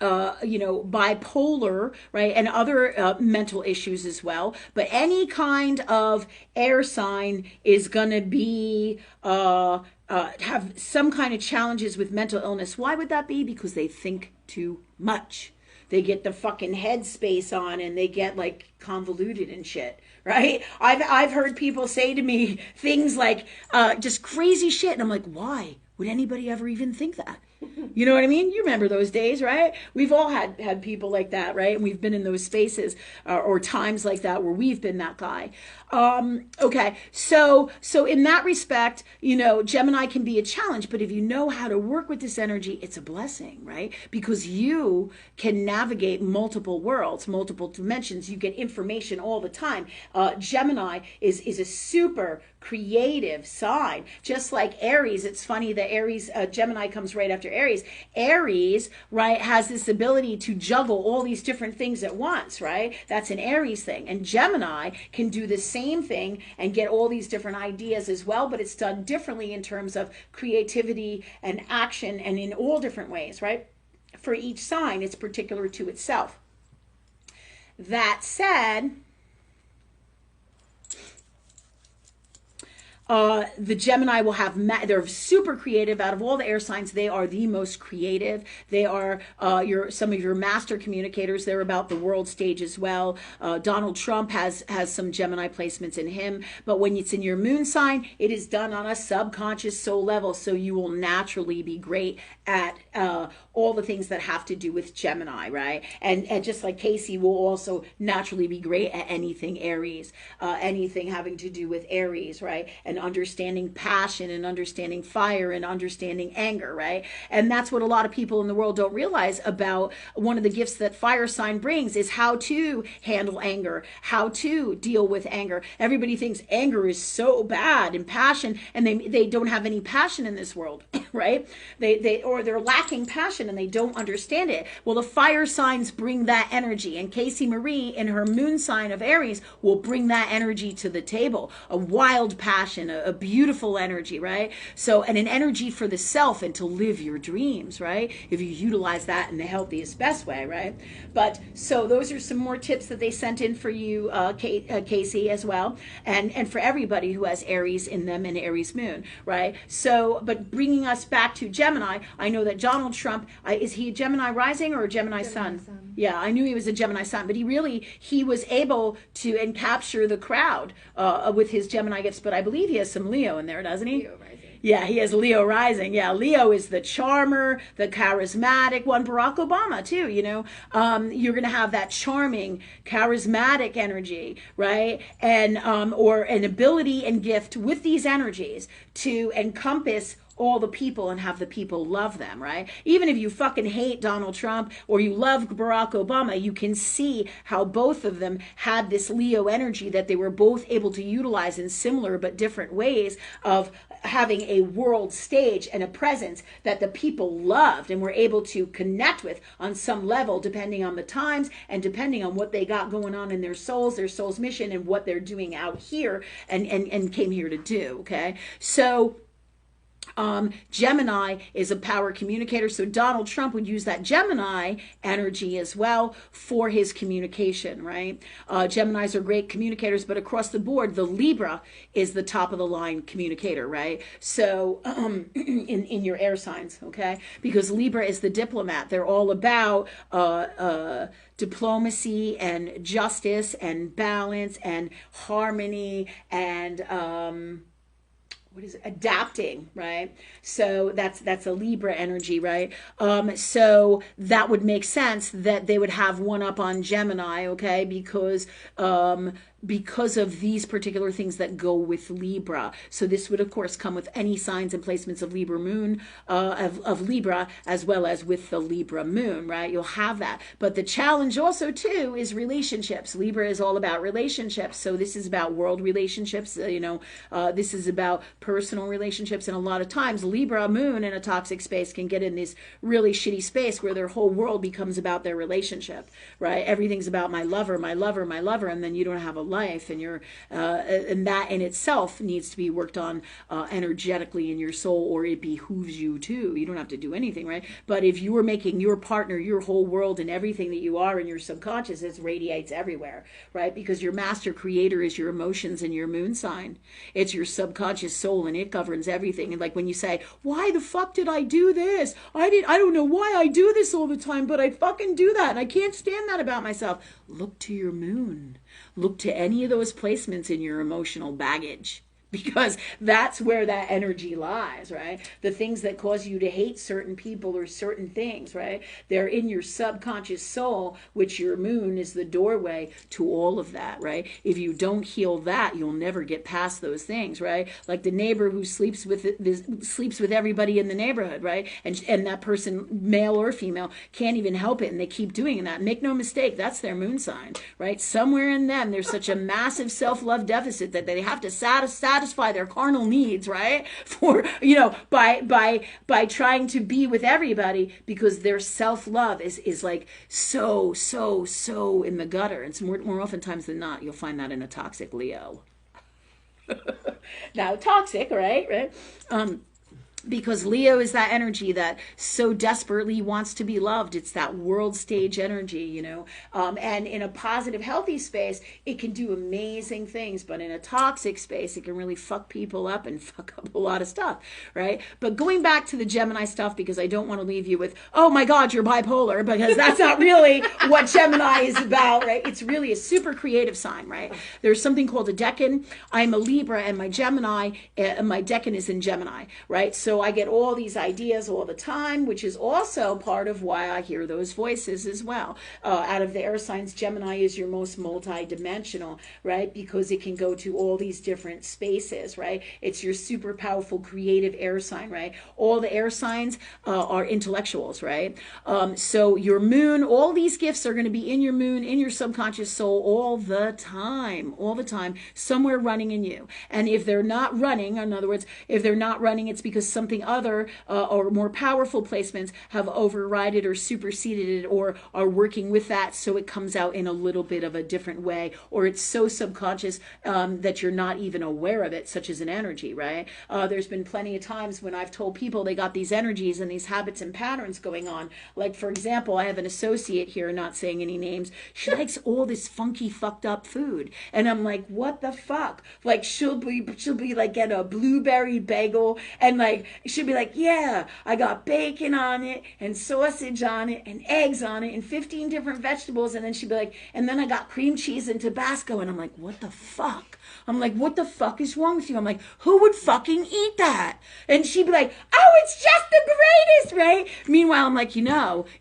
bipolar, right, and other mental issues as well. But any kind of air sign is going to be have some kind of challenges with mental illness. Why would that be? Because they think too much. they get the fucking headspace on, and they get like convoluted and shit, right? I've heard people say to me things like just crazy shit, and I'm like, why would anybody ever even think that? You know what I mean? You remember those days, right? We've all had people like that, right? And we've been in those spaces or times like that where we've been that guy. Okay, so in that respect, you know, Gemini can be a challenge, but if you know how to work with this energy, it's a blessing, right? Because you can navigate multiple worlds, multiple dimensions. You get information all the time. Gemini is a super creative sign, just like Aries. It's funny that Aries, Gemini comes right after Aries. Aries, right, has this ability to juggle all these different things at once, right? That's an Aries thing. And Gemini can do the same thing and get all these different ideas as well, but it's done differently in terms of creativity and action and in all different ways, right? For each sign, it's particular to itself. That said, the Gemini will have, they're super creative. Out of all the air signs, they are the most creative. They are some of your master communicators. They're about the world stage as well. Donald Trump has some Gemini placements in him. But when it's in your moon sign, it is done on a subconscious soul level. So you will naturally be great at all the things that have to do with Gemini, right? And just like Casey will also naturally be great at anything Aries, anything having to do with Aries, right? And understanding passion and understanding fire and understanding anger, right? And that's what a lot of people in the world don't realize about one of the gifts that fire sign brings is how to handle anger, how to deal with anger. Everybody thinks anger is so bad and passion, and they don't have any passion in this world, right? They're lacking passion and they don't understand it. Well, the fire signs bring that energy, and Casey Marie in her moon sign of Aries will bring that energy to the table. A wild passion, a beautiful energy, right? So, and an energy for the self and to live your dreams, right? If you utilize that in the healthiest, best way, right? But so those are some more tips that they sent in for you, Casey, as well, and for everybody who has Aries in them and Aries Moon, right? So, but bringing us back to Gemini, I know that Donald Trump, is he a Gemini rising or a Gemini sun? Yeah, I knew he was a Gemini sun, but he was able to capture the crowd with his Gemini gifts, but I believe he has some Leo in there, doesn't he? Leo rising. Yeah, he has Leo rising. Yeah, Leo is the charmer, the charismatic one. Barack Obama, too, you know. You're going to have that charming, charismatic energy, right? And or an ability and gift with these energies to encompass all the people and have the people love them, right? Even if you fucking hate Donald Trump or you love Barack Obama, you can see how both of them had this Leo energy that they were both able to utilize in similar but different ways of having a world stage and a presence that the people loved and were able to connect with on some level, depending on the times and depending on what they got going on in their soul's mission and what they're doing out here and came here to do, okay? So Gemini is a power communicator, so Donald Trump would use that Gemini energy as well for his communication, right? Geminis are great communicators, but across the board, the Libra is the top of the line communicator, right? So in your air signs, okay? Because Libra is the diplomat. They're all about diplomacy and justice and balance and harmony and adapting, right? So that's a Libra energy, right? So that would make sense that they would have one up on Gemini, okay? Because of these particular things that go with Libra. So this would, of course, come with any signs and placements of Libra moon, of Libra, as well as with the Libra moon, right? You'll have that. But the challenge also, too, is relationships. Libra is all about relationships. So this is about world relationships. This is about personal relationships. And a lot of times, Libra moon in a toxic space can get in this really shitty space where their whole world becomes about their relationship, right? Everything's about my lover, my lover, my lover, and then you don't have a life, and you're and that in itself needs to be worked on energetically in your soul, or it behooves you to. You don't have to do anything, right? But if you are making your partner your whole world and everything that you are in your subconscious, it radiates everywhere, right? Because your master creator is your emotions and your moon sign. It's your subconscious soul soul, and it governs everything. And like when you say, why the fuck did I do this? I don't know why I do this all the time, but I fucking do that, and I can't stand that about myself. Look to your moon. Look to any of those placements in your emotional baggage, because that's where that energy lies, right? The things that cause you to hate certain people or certain things, right? They're in your subconscious soul, which your moon is the doorway to all of that, right? If you don't heal that, you'll never get past those things, right? Like the neighbor who sleeps with everybody in the neighborhood, right? And that person, male or female, can't even help it, and they keep doing that. Make no mistake, that's their moon sign, right? Somewhere in them, there's such a massive self-love deficit that they have to satisfy their carnal needs, right? For, by trying to be with everybody, because their self-love is like so in the gutter. And more oftentimes than not, you'll find that in a toxic Leo. Now, toxic, right? Because Leo is that energy that so desperately wants to be loved. It's that world stage energy, and in a positive, healthy space, it can do amazing things. But in a toxic space, it can really fuck people up and fuck up a lot of stuff, right? But going back to the Gemini stuff, because I don't want to leave you with, oh my God, you're bipolar, because that's not really what Gemini is about, right? It's really a super creative sign, right? There's something called a decan. I'm a Libra, and my decan is in Gemini, right? So I get all these ideas all the time, which is also part of why I hear those voices as well. Out of the air signs, Gemini is your most multi-dimensional, right? Because it can go to all these different spaces, right? It's your super powerful creative air sign, right? All the air signs are intellectuals, right? So your moon, all these gifts are going to be in your moon, in your subconscious soul all the time, somewhere running in you. And if they're not running, in other words, if they're not running, it's because something other or more powerful placements have overridden or superseded it, or are working with that, so it comes out in a little bit of a different way, or it's so subconscious that you're not even aware of it, such as an energy, right? There's been plenty of times when I've told people they got these energies and these habits and patterns going on. Like, for example, I have an associate here, not saying any names. She likes all this funky, fucked up food, and I'm like, what the fuck? Like, she'll be like, get a blueberry bagel, and like, she'll be like, yeah, I got bacon on it and sausage on it and eggs on it and 15 different vegetables. And then she'd be like, and then I got cream cheese and Tabasco. And I'm like, what the fuck? I'm like, what the fuck is wrong with you? I'm like, who would fucking eat that? And she'd be like, oh, it's just the greatest, right? Meanwhile, I'm like, you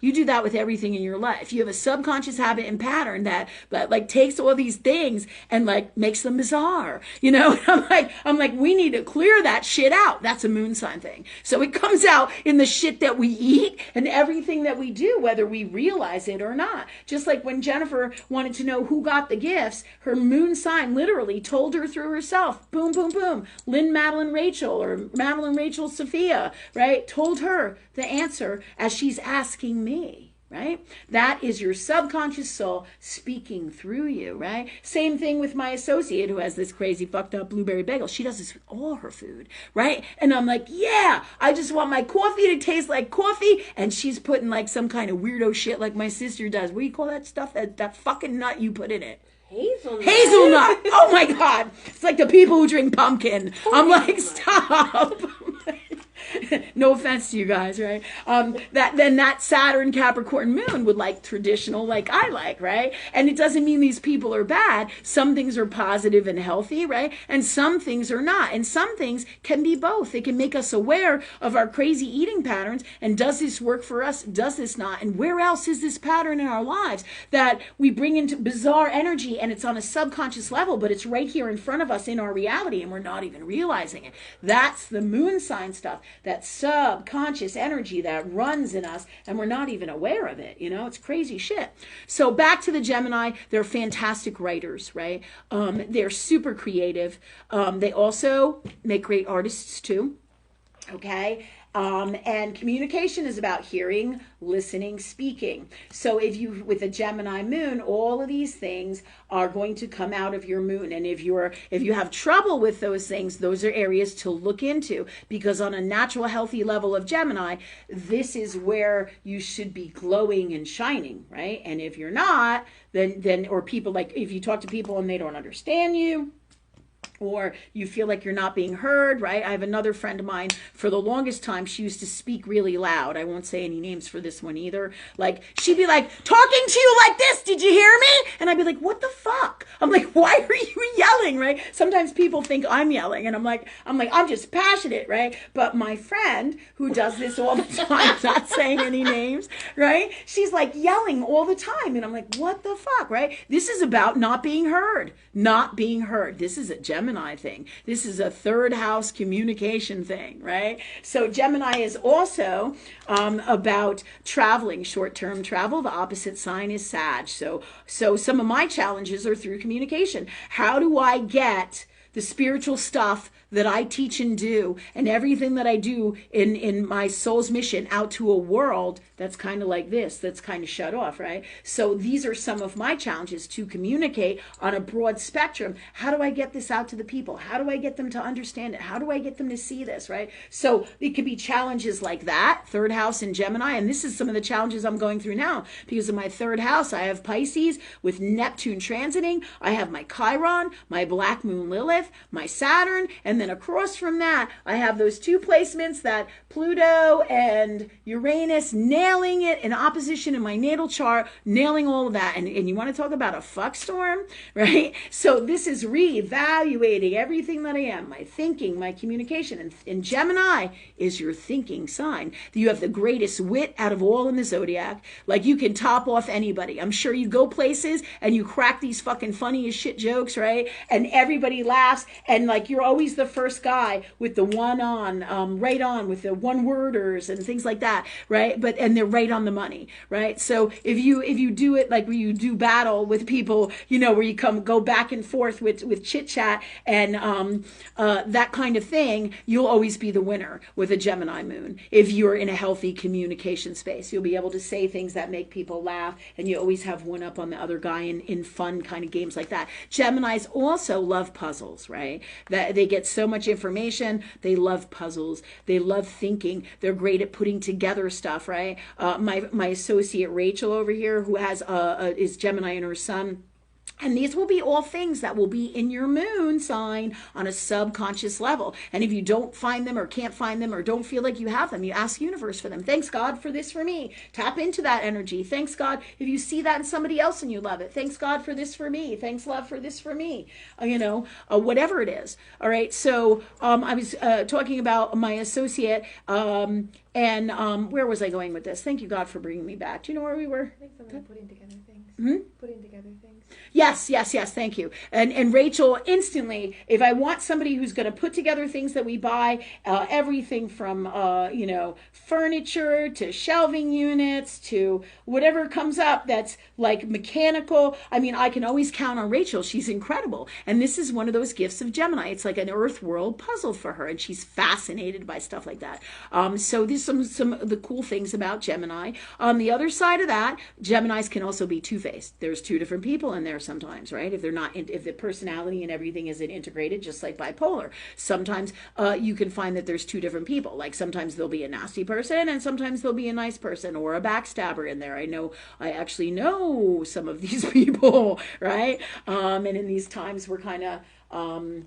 do that with everything in your life. You have a subconscious habit and pattern that like takes all these things and like makes them bizarre, And I'm like, we need to clear that shit out. That's a moon sign thing. So it comes out in the shit that we eat and everything that we do, whether we realize it or not. Just like when Jennifer wanted to know who got the gifts, her moon sign literally told her through herself. Boom, boom, boom. Lynn, Madeline, Rachel, or Madeline, Rachel, Sophia, right? Told her the answer as she's asking me. Right? That is your subconscious soul speaking through you, right? Same thing with my associate who has this crazy fucked up blueberry bagel. She does this with all her food, right? And I'm like, yeah, I just want my coffee to taste like coffee. And she's putting like some kind of weirdo shit like my sister does. What do you call that stuff? That fucking nut you put in it. Hazelnut. Oh my God. It's like the people who drink pumpkin. I'm like, stop. No offense to you guys, right? That Saturn Capricorn Moon would like traditional, like I like, right? And it doesn't mean these people are bad. Some things are positive and healthy, right? And some things are not. And some things can be both. They can make us aware of our crazy eating patterns. And does this work for us? Does this not? And where else is this pattern in our lives that we bring into bizarre energy, and it's on a subconscious level, but it's right here in front of us in our reality, and we're not even realizing it. That's the moon sign stuff. That subconscious energy that runs in us, and we're not even aware of it. It's crazy shit. So back to the Gemini, they're fantastic writers, right? They're super creative. They also make great artists too. Okay. And communication is about hearing, listening, speaking. So with a Gemini moon, all of these things are going to come out of your moon. And if you have trouble with those things, those are areas to look into, because on a natural, healthy level of Gemini, this is where you should be glowing and shining, right? And if you're not, then or people, like if you talk to people and they don't understand you, or you feel like you're not being heard, right? I have another friend of mine, for the longest time, she used to speak really loud. I won't say any names for this one either. Like, she'd be like, talking to you like this, did you hear me? And I'd be like, what the fuck? I'm like, why are you yelling, right? Sometimes people think I'm yelling, and I'm like, I'm just passionate, right? But my friend who does this all the time, not saying any names, right? She's like yelling all the time, and I'm like, what the fuck, right? This is about not being heard. Not being heard. This is a Gemini thing. This is a third house communication thing, right? So Gemini is also about traveling, short-term travel. The opposite sign is Sag. So some of my challenges are through communication. How do I get the spiritual stuff that I teach and do, and everything that I do in my soul's mission out to a world that's kind of like this, that's kind of shut off, right? So these are some of my challenges, to communicate on a broad spectrum. How do I get this out to the people? How do I get them to understand it? How do I get them to see this, right? So it could be challenges like that, third house in Gemini, and this is some of the challenges I'm going through now. Because of my third house, I have Pisces with Neptune transiting. I have my Chiron, my Black Moon Lilith, my Saturn, and then across from that, I have those two placements, that Pluto and Uranus, nailing it in opposition in my natal chart, nailing all of that. And you want to talk about a fuck storm, right? So this is reevaluating everything that I am, my thinking, my communication. And Gemini is your thinking sign. You have the greatest wit out of all in the zodiac. Like, you can top off anybody. I'm sure you go places and you crack these fucking funny as shit jokes, right? And everybody laughs, and like, you're always the first guy with the one on, right on, with the one worders and things like that, right? And they're right on the money, right? So if you do it like where you do battle with people, where you go back and forth with chit chat and that kind of thing, you'll always be the winner with a Gemini moon. If you're in a healthy communication space, you'll be able to say things that make people laugh, and you always have one up on the other guy in fun kind of games like that. Geminis also love puzzles, right? That they get so much information. They love puzzles. They love thinking. They're great at putting together stuff, right? My associate Rachel over here, who is Gemini in her sun. And these will be all things that will be in your moon sign on a subconscious level. And if you don't find them or can't find them or don't feel like you have them, you ask universe for them. Thanks God for this for me. Tap into that energy. Thanks God if you see that in somebody else and you love it. Thanks God for this for me. Thanks love for this for me. Whatever it is. All right. So I was talking about my associate and where was I going with this? Thank you, God, for bringing me back. Do you know where we were? I think someone putting together things. Putting together things. Yes, thank you. And Rachel, instantly, if I want somebody who's going to put together things that we buy, everything from, furniture to shelving units to whatever comes up that's like mechanical. I mean, I can always count on Rachel. She's incredible. And this is one of those gifts of Gemini. It's like an earth world puzzle for her, and she's fascinated by stuff like that. So there's some of the cool things about Gemini. On the other side of that, Geminis can also be two-faced. There's two different people in there sometimes, right? If the personality and everything isn't integrated, just like bipolar. Sometimes you can find that there's two different people. Like, sometimes there'll be a nasty person and sometimes there'll be a nice person or a backstabber in there. I actually know some of these people, right? And in these times we're kind of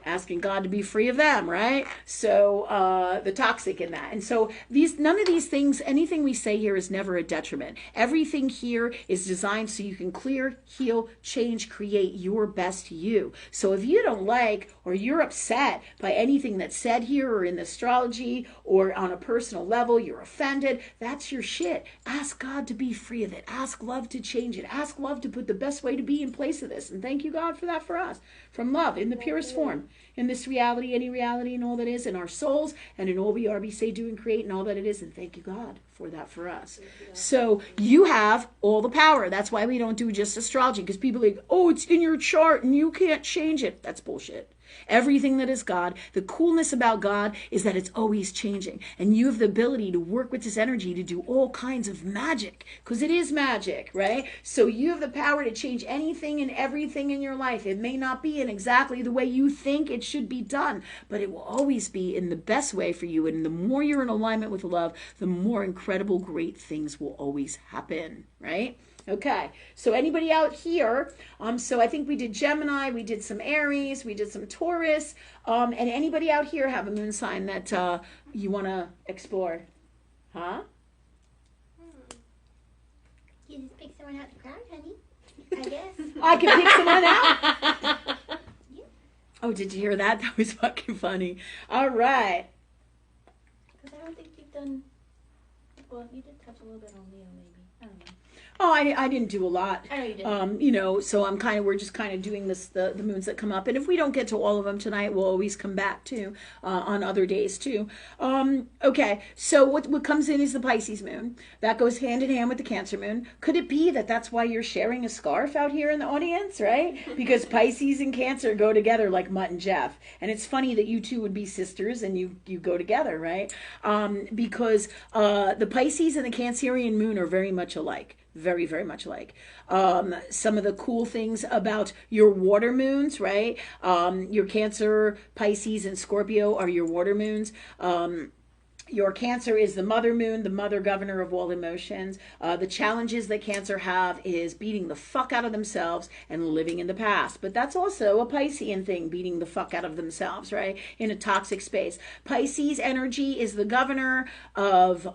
asking God to be free of them, right? So the toxic in that. And so none of these things, anything we say here is never a detriment. Everything here is designed so you can clear, heal, change, create your best you. So if you don't like or you're upset by anything that's said here or in the astrology or on a personal level, you're offended, that's your shit. Ask God to be free of it. Ask love to change it. Ask love to put the best way to be in place of this. And thank you, God, for that for us. From love in the purest form. In this reality, any reality, and all that is in our souls, and in all we are, be, say, do, and create, and all that it is. And thank you, God, for that for us. So you have all the power. That's why we don't do just astrology, because people are like, oh, it's in your chart and you can't change it. That's bullshit. Everything that is God, the coolness about God is that it's always changing. And you have the ability to work with this energy to do all kinds of magic, because it is magic, right? So you have the power to change anything and everything in your life. It may not be in exactly the way you think it should be done, but it will always be in the best way for you. And the more you're in alignment with love, the more incredible, great things will always happen, right? Okay, so anybody out here, so I think we did Gemini, we did some Aries, we did some Taurus, and anybody out here have a moon sign that you want to explore? Huh? You just pick someone out the crowd, honey. I guess. I can pick someone out? Yeah. Oh, did you hear that? That was fucking funny. All right. Because I don't think you've done, well, you did touch a little bit on Leo, maybe. I don't know. Oh, I didn't do a lot. I know you didn't. So we're just kind of doing this, the moons that come up. And if we don't get to all of them tonight, we'll always come back to on other days too. Okay, so what comes in is the Pisces moon. That goes hand in hand with the Cancer moon. Could it be that that's why you're sharing a scarf out here in the audience, right? Because Pisces and Cancer go together like Mutt and Jeff. And it's funny that you two would be sisters and you go together, right? Because the Pisces and the Cancerian moon are very much alike. Very, very much alike. Some of the cool things about your water moons, right? Your Cancer, Pisces, and Scorpio are your water moons. Your Cancer is the mother moon, the mother governor of all emotions. The challenges that Cancer have is beating the fuck out of themselves and living in the past. But that's also a Piscean thing, beating the fuck out of themselves, right? In a toxic space. Pisces energy is the governor of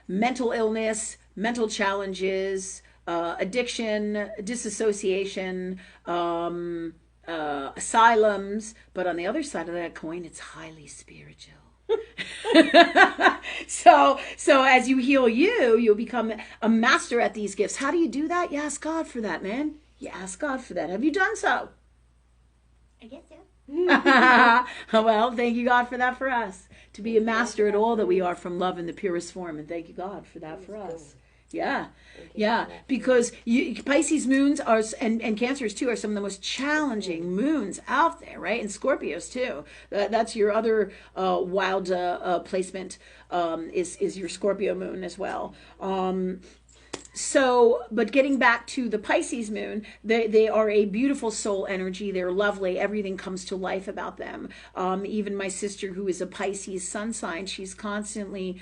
mental illness, mental challenges, addiction, disassociation, asylums. But on the other side of that coin, it's highly spiritual. So as you heal you'll become a master at these gifts. How do you do that? You ask God for that, man. You ask God for that. Have you done so? I guess so. Well, thank you, God, for that for us. To be a master at all that we are from love in the purest form. And thank you, God, for that for us. Yeah. Yeah. Because Pisces moons are, and Cancers too, are some of the most challenging moons out there, right? And Scorpios too. That's your other wild placement, is your Scorpio moon as well. But getting back to the Pisces moon, they are a beautiful soul energy. They're lovely. Everything comes to life about them. Even my sister, who is a Pisces sun sign, she's constantly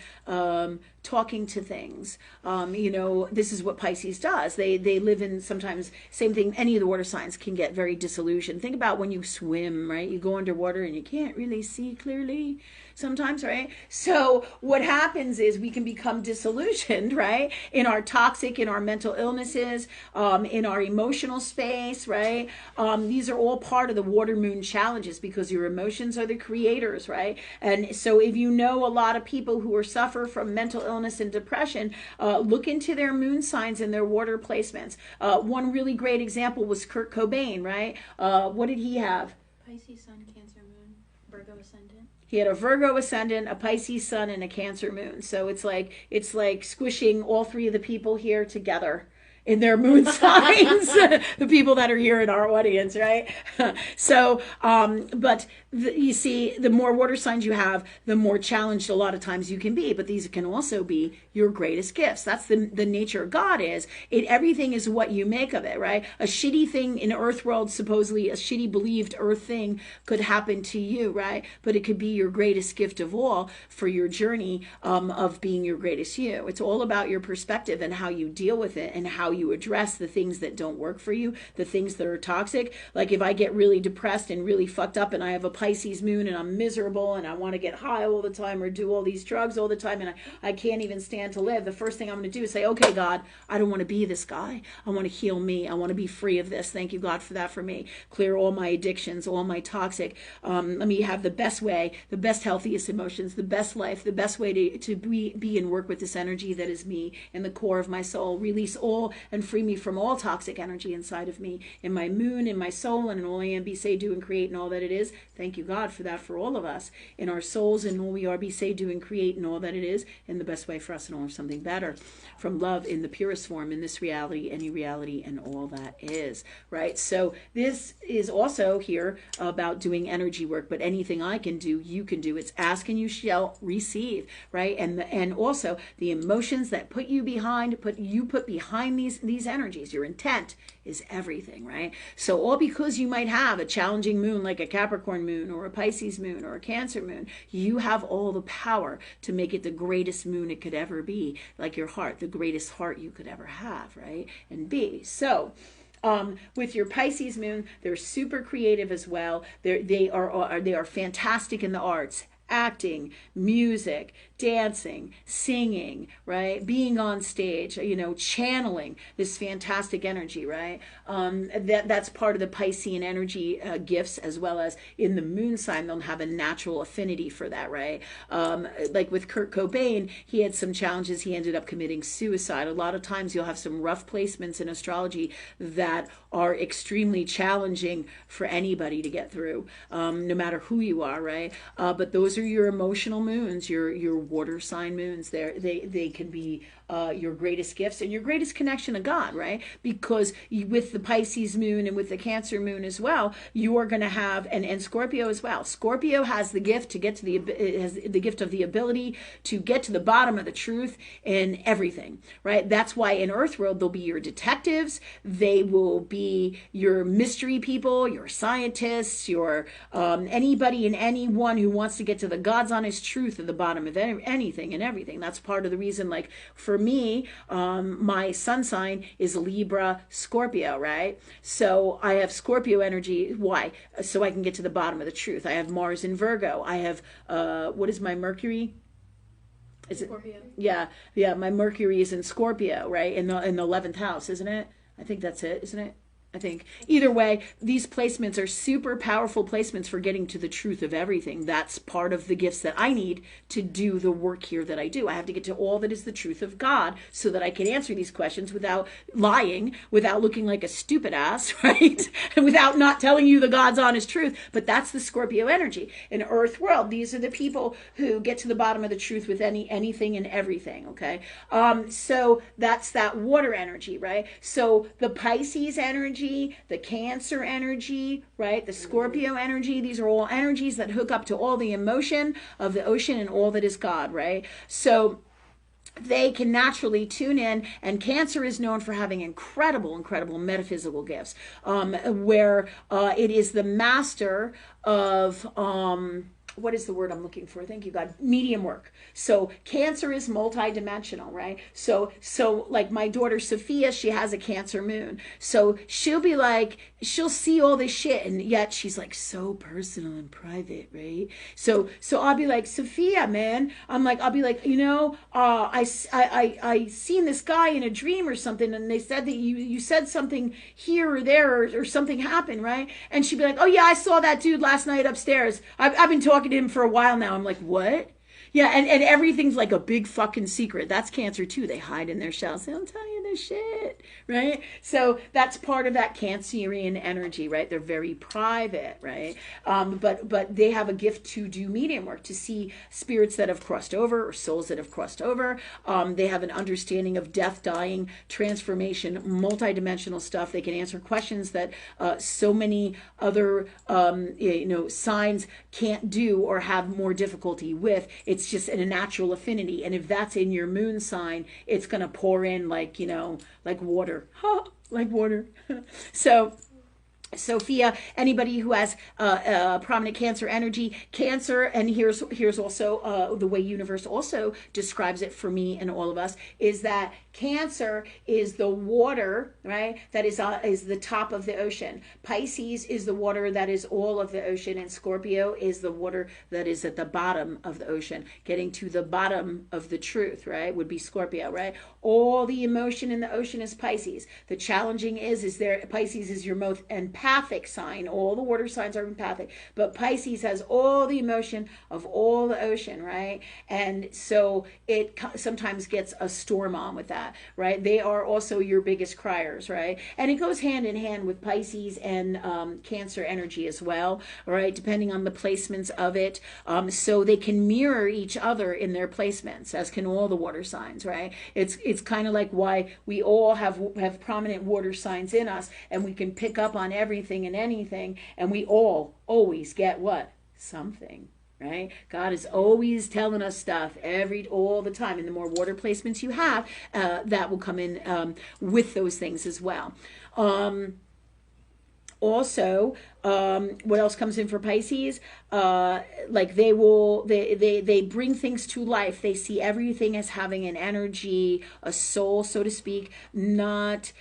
talking to things. This is what Pisces does. They live in, sometimes, same thing, any of the water signs can get very disillusioned. Think about when you swim, right? You go underwater and you can't really see clearly sometimes, right? So what happens is we can become disillusioned, right? In our toxic, in our mental illnesses, in our emotional space, right? These are all part of the water moon challenges because your emotions are the creators, right? And so if you know a lot of people who suffer from mental illness and depression, look into their moon signs and their water placements. One really great example was Kurt Cobain, right? What did he have? Pisces sun, Cancer moon, Virgo ascendant. He had a Virgo ascendant, a Pisces sun, and a Cancer moon. So it's like squishing all three of the people here together in their moon signs, the people that are here in our audience, right? So, you see, the more water signs you have, the more challenged a lot of times you can be. But these can also be your greatest gifts. That's the nature of God is. Everything is what you make of it, right? A shitty thing in Earth world, supposedly a shitty believed Earth thing could happen to you, right? But it could be your greatest gift of all for your journey of being your greatest you. It's all about your perspective and how you deal with it and how you address the things that don't work for you, the things that are toxic. Like if I get really depressed and really fucked up and I have a Pisces moon and I'm miserable and I want to get high all the time or do all these drugs all the time and I can't even stand to live, the first thing I'm going to do is say, okay, God, I don't want to be this guy. I want to heal me. I want to be free of this. Thank you, God, for that for me. Clear all my addictions, all my toxic. Let me have the best way, the best healthiest emotions, the best life, the best way to be and work with this energy that is me in the core of my soul. Release all and free me from all toxic energy inside of me, in my moon, in my soul, and in all I am, be, say, do, and create, and all that it is. Thank you, God, for that for all of us. In our souls, and all we are, be, say, do, and create, and all that it is, in the best way for us, and all of something better. From love in the purest form, in this reality, any reality, and all that is. Right? So this is also here about doing energy work, but anything I can do, you can do. It's ask and you shall receive, right? And also the emotions that put behind these these energies. Your intent is everything, right? So all because you might have a challenging moon like a Capricorn moon or a Pisces moon or a Cancer moon, you have all the power to make it the greatest moon it could ever be, like your heart, the greatest heart you could ever have, right? And be. So with your Pisces moon, they're super creative as well. They are fantastic in the arts. Acting, music, dancing, singing, right? Being on stage, channeling this fantastic energy, right? That's part of the Piscean energy gifts, as well as in the moon sign, they'll have a natural affinity for that, right? Like with Kurt Cobain, he had some challenges. He ended up committing suicide. A lot of times you'll have some rough placements in astrology that are extremely challenging for anybody to get through, no matter who you are, right? But those are your emotional moons, your water sign moons. They can be your greatest gifts and your greatest connection to God, right? Because with the Pisces moon and with the Cancer moon as well, you are going to have, and Scorpio as well. Scorpio has the gift to get to the gift of the ability to get to the bottom of the truth in everything, right? That's why in Earthworld, they'll be your detectives. They will be your mystery people, your scientists, your anybody and anyone who wants to get to the God's honest truth at the bottom of anything and everything. That's part of the reason, like, for me, my sun sign is Libra, Scorpio, right? So I have Scorpio energy. Why? So I can get to the bottom of the truth. I have Mars in Virgo. I have, what is my Mercury? Is it Scorpio? Yeah. My Mercury is in Scorpio, right? In the 11th house, isn't it? I think that's it, isn't it? I think. Either way, these placements are super powerful placements for getting to the truth of everything. That's part of the gifts that I need to do the work here that I do. I have to get to all that is the truth of God so that I can answer these questions without lying, without looking like a stupid ass, right? And without not telling you the God's honest truth. But that's the Scorpio energy. In Earth World, these are the people who get to the bottom of the truth with anything and everything, okay? So that's that water energy, right? So the Pisces energy, the Cancer energy, right? The Scorpio energy, these are all energies that hook up to all the emotion of the ocean and all that is God, right? So they can naturally tune in, and Cancer is known for having incredible metaphysical gifts, where it is the master of what is the word I'm looking for? Thank you, God. Medium work. So Cancer is multidimensional, right? So like my daughter Sophia, she has a Cancer moon. So she'll be like, she'll see all this shit, and yet she's like so personal and private, right? So I'll be like, Sophia, man, I'll be like, I seen this guy in a dream or something, and they said that you said something here or there, or something happened, right? And she'd be like, oh yeah, I saw that dude last night upstairs. I've been talking to him for a while now. I'm like, what? Yeah, and everything's like a big fucking secret. That's Cancer too. They hide in their shells. They don't tell you their shit, right? So that's part of that Cancerian energy, right? They're very private, right? But they have a gift to do medium work, to see spirits that have crossed over or souls that have crossed over. They have an understanding of death, dying, transformation, multidimensional stuff. They can answer questions that so many other signs can't do or have more difficulty with. It's just a natural affinity. And if that's in your moon sign, it's going to pour in like water. Like water. So Sophia, anybody who has prominent Cancer energy, Cancer, and here's also the way universe also describes it for me and all of us, is that Cancer is the water, right? That is the top of the ocean. Pisces is the water that is all of the ocean, and Scorpio is the water that is at the bottom of the ocean. Getting to the bottom of the truth, right, would be Scorpio, right? All the emotion in the ocean is Pisces. The challenging is there Pisces is your most empathic sign. All the water signs are empathic, but Pisces has all the emotion of all the ocean, right? And so it sometimes gets a storm on with that, right? They are also your biggest criers, right? And it goes hand in hand with Pisces and Cancer energy as well, right? Depending on the placements of it. So they can mirror each other in their placements, as can all the water signs, right? It's kind of like why we all have prominent water signs in us, and we can pick up on everything and anything, and we all always get what? Something, right? God is always telling us stuff all the time. And the more water placements you have, that will come in with those things as well. Also, what else comes in for Pisces? Like they bring things to life. They see everything as having an energy, a soul, so to speak, not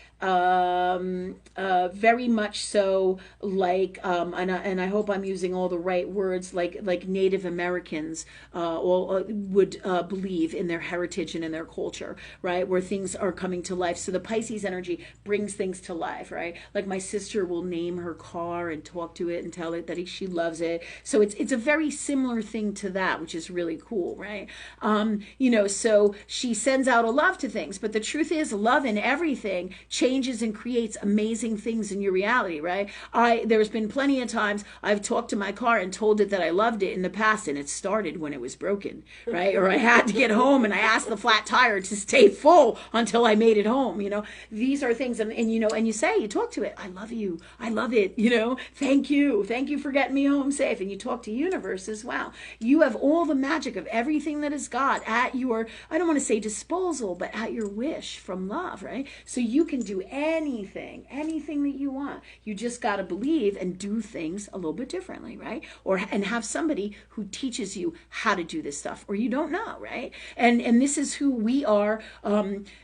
very much so like, and I hope I'm using all the right words, like Native Americans all would believe in their heritage and in their culture, right? Where things are coming to life. So the Pisces energy brings things to life, right? Like my sister will name her car and talk to it and tell it that she loves it. So it's a very similar thing to that, which is really cool, right? So she sends out a love to things, but the truth is love in everything changes and creates amazing things in your reality, right? There's been plenty of times I've talked to my car and told it that I loved it in the past, and it started when it was broken, right? Or I had to get home and I asked the flat tire to stay full until I made it home. These are things, and you talk to it, I love you, I love it, thank you for getting me home safe. And you talk to universe as well. You have all the magic of everything that is God at your, I don't want to say disposal, but at your wish from love, right? So you can do anything that you want. You just got to believe and do things a little bit differently, right? And have somebody who teaches you how to do this stuff, or you don't know, right? And this is who we are.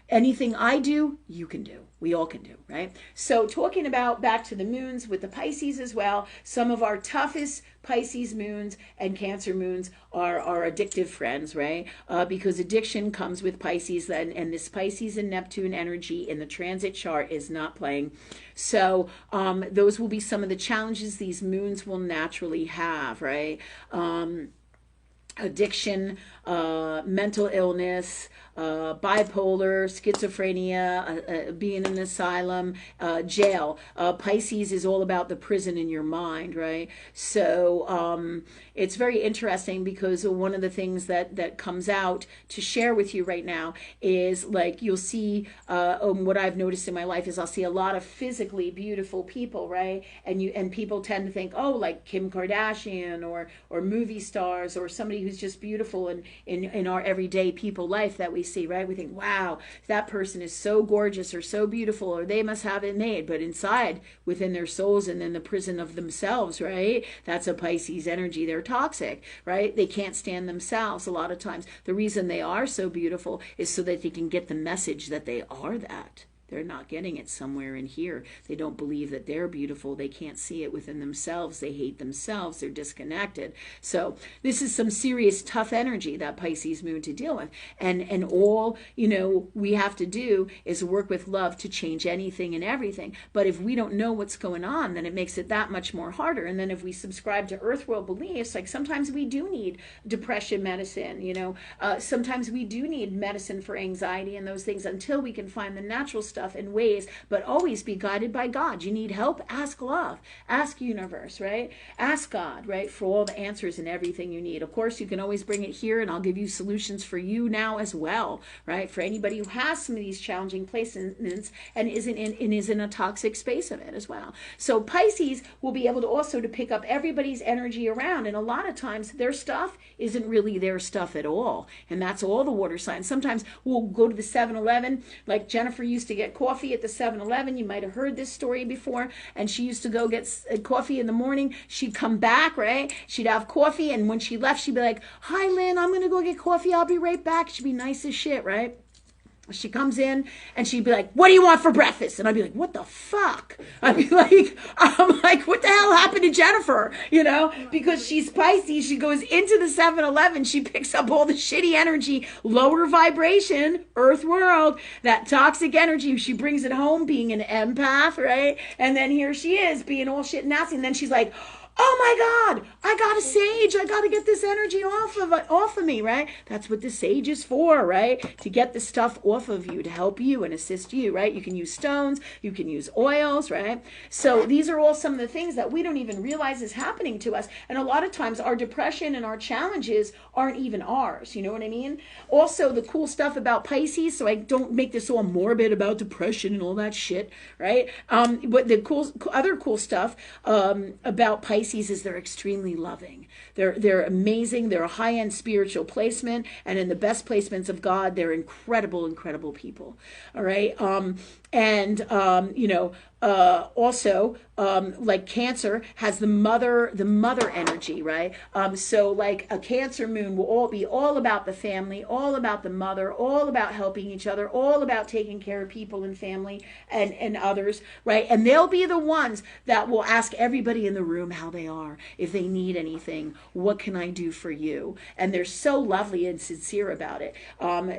Anything I do, you can do. We all can do, right? So talking about back to the moons with the Pisces as well, some of our toughest Pisces moons and Cancer moons are addictive friends, right? Because addiction comes with Pisces, and this Pisces and Neptune energy in the transit chart is not playing. So those will be some of the challenges these moons will naturally have, right? Addiction, mental illness, bipolar, schizophrenia, being in an asylum, jail. Pisces is all about the prison in your mind, right? So it's very interesting because one of the things that comes out to share with you right now is like you'll see what I've noticed in my life is I'll see a lot of physically beautiful people, right? And people tend to think, oh, like Kim Kardashian or movie stars or somebody who's just beautiful in our everyday people life that we see, right? We think, wow, that person is so gorgeous or so beautiful, or they must have it made. But inside, within their souls and in the prison of themselves, right? That's a Pisces energy. They're toxic, right? They can't stand themselves a lot of times. The reason they are so beautiful is so that they can get the message that they are that. They're not getting it somewhere in here. They don't believe that they're beautiful. They can't see it within themselves. They hate themselves. They're disconnected. So this is some serious tough energy, that Pisces moon, to deal with. And all, we have to do is work with love to change anything and everything. But if we don't know what's going on, then it makes it that much more harder. And then if we subscribe to earth world beliefs, like sometimes we do need depression medicine, sometimes we do need medicine for anxiety and those things until we can find the natural stuff in ways, but always be guided by God. You need help? Ask love. Ask universe, right? Ask God, right? For all the answers and everything you need. Of course, you can always bring it here and I'll give you solutions for you now as well, right? For anybody who has some of these challenging placements and is in a toxic space of it as well. So Pisces will be able to also to pick up everybody's energy around, and a lot of times their stuff isn't really their stuff at all. And that's all the water signs. Sometimes we'll go to the 7-Eleven, like Jennifer used to get coffee at the 7-Eleven. You might have heard this story before. And she used to go get coffee in the morning. She'd come back, right? She'd have coffee. And when she left, she'd be like, hi, Lynn, I'm going to go get coffee. I'll be right back. She'd be nice as shit, right? She comes in and she'd be like, what do you want for breakfast? And I'd be like, what the fuck? I'm like, what the hell happened to Jennifer? Because she's Pisces. She goes into the 7-Eleven. She picks up all the shitty energy, lower vibration, earth world, that toxic energy. She brings it home being an empath, right? And then here she is being all shit and nasty. And then she's like, oh my God, I got a sage. I got to get this energy off of me, right? That's what the sage is for, right? To get the stuff off of you, to help you and assist you, right? You can use stones, you can use oils, right? So these are all some of the things that we don't even realize is happening to us. And a lot of times our depression and our challenges aren't even ours. You know what I mean? Also, the cool stuff about Pisces, so I don't make this all morbid about depression and all that shit, right? But the other cool stuff about Pisces Pisces is they're extremely loving. They're amazing. They're a high-end spiritual placement, and in the best placements of God, they're incredible people. All right. Also, like Cancer has the mother energy, right? So like a Cancer moon will be all about the family, all about the mother, all about helping each other, all about taking care of people and family and others, right? And they'll be the ones that will ask everybody in the room how they are, if they need anything, what can I do for you? And they're so lovely and sincere about it.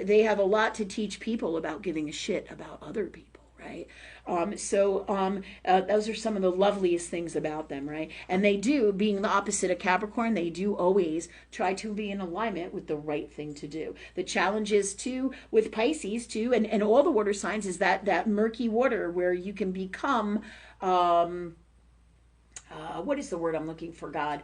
They have a lot to teach people about giving a shit about other people. Right. Those are some of the loveliest things about them. Right. And they do, being the opposite of Capricorn, they do always try to be in alignment with the right thing to do. The challenge is too with Pisces too, and all the water signs is that murky water where you can become, what is the word I'm looking for, God?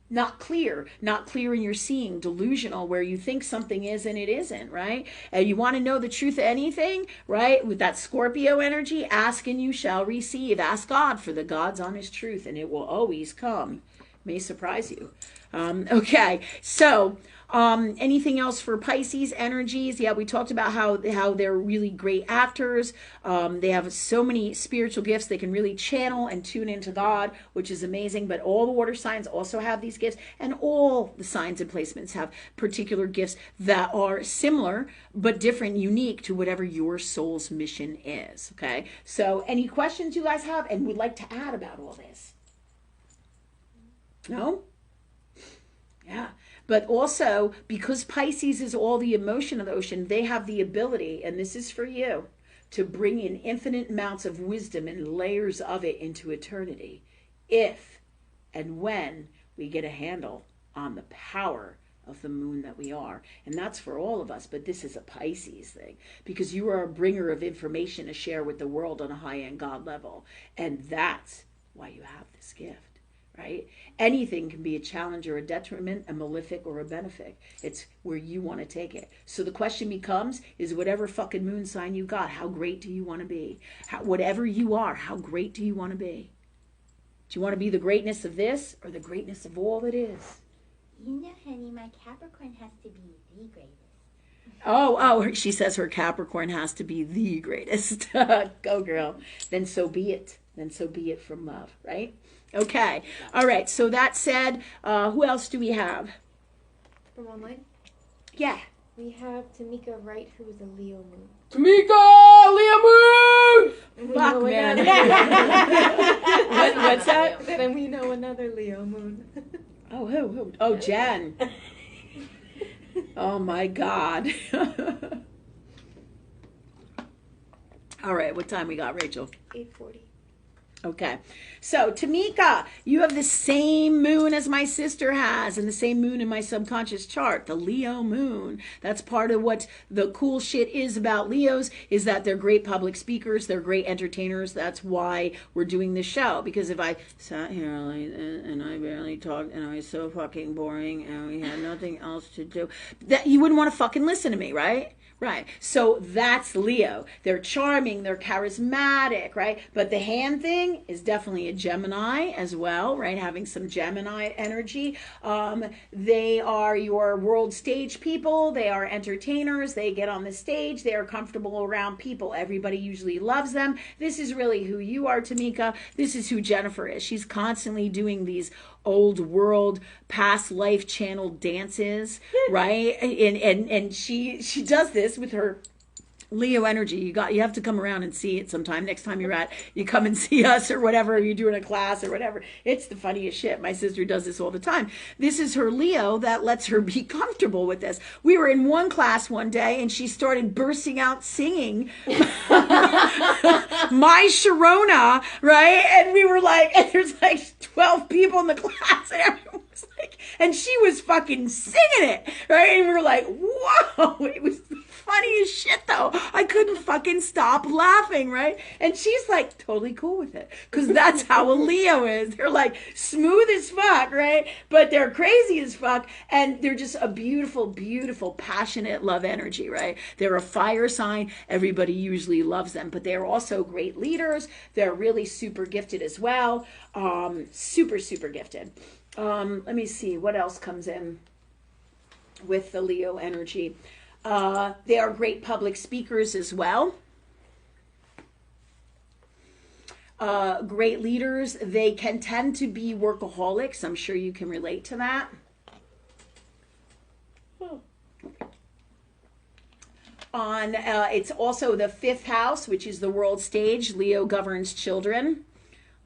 Not clear in your seeing, delusional, where you think something is and it isn't, right? And you want to know the truth of anything, right? With that Scorpio energy, ask and you shall receive. Ask God for the God's honest truth, and it will always come. May surprise you. Okay, so anything else for Pisces energies? Yeah, we talked about how they're really great actors. They have so many spiritual gifts. They can really channel and tune into God, which is amazing. But all the water signs also have these gifts, and all the signs and placements have particular gifts that are similar but different, unique to whatever your soul's mission is. Okay, so any questions you guys have and would like to add about all this? No? Yeah. But also, because Pisces is all the emotion of the ocean, they have the ability, and this is for you, to bring in infinite amounts of wisdom and layers of it into eternity, if and when we get a handle on the power of the moon that we are. And that's for all of us, but this is a Pisces thing, because you are a bringer of information to share with the world on a high-end God level. And that's why you have this gift. Right? Anything can be a challenge or a detriment, a malefic or a benefic. It's where you want to take it. So the question becomes, is whatever fucking moon sign you got, how great do you want to be? Whatever you are, how great do you want to be? Do you want to be the greatness of this or the greatness of all that is? You know, honey, my Capricorn has to be the greatest. Oh, she says her Capricorn has to be the greatest. Go, girl. Then so be it. Then so be it from love, right? Okay. All right. So that said, who else do we have? From online? Yeah. We have Tamika Wright, who is a Leo moon. Tamika! Leo Moon! Fuck, man. What's that? Then we know another Leo moon. Oh, who? Oh, Jen. Oh, my God. All right. What time we got, Rachel? 8:40. Okay. So, Tamika, you have the same moon as my sister has, and the same moon in my subconscious chart, the Leo moon. That's part of what the cool shit is about Leos, is that they're great public speakers, they're great entertainers. That's why we're doing this show, because if I sat here and I barely talked and I was so fucking boring and we had nothing else to do, that you wouldn't want to fucking listen to me, right? Right. So that's Leo. They're charming, they're charismatic, right? But the hand thing is definitely a Gemini as well, right? Having some Gemini energy. They are your world stage people. They are entertainers. They get on the stage. They are comfortable around people. Everybody usually loves them. This is really who you are, Tamika. This is who Jennifer is. She's constantly doing these old world past life channel dances, right? And she does this with her Leo energy. You have to come around and see it sometime. Next time you come and see us or whatever, you're doing a class or whatever. It's the funniest shit. My sister does this all the time. This is her Leo that lets her be comfortable with this. We were in one class one day and she started bursting out singing My Sharona, right? And we were like, and there's like 12 people in the class and everyone was like, and she was fucking singing it, right? And we were like, whoa, it was funny as shit, though. I couldn't fucking stop laughing, right? And she's like totally cool with it, because that's how a Leo is. They're like smooth as fuck, right? But they're crazy as fuck, and they're just a beautiful, beautiful, passionate love energy, right? They're a fire sign. Everybody usually loves them, but they're also great leaders. They're really super gifted as well. Super, super gifted. Let me see what else comes in with the Leo energy. They are great public speakers as well. Great leaders. They can tend to be workaholics. I'm sure you can relate to that. It's also the 5th house, which is the world stage. Leo governs children.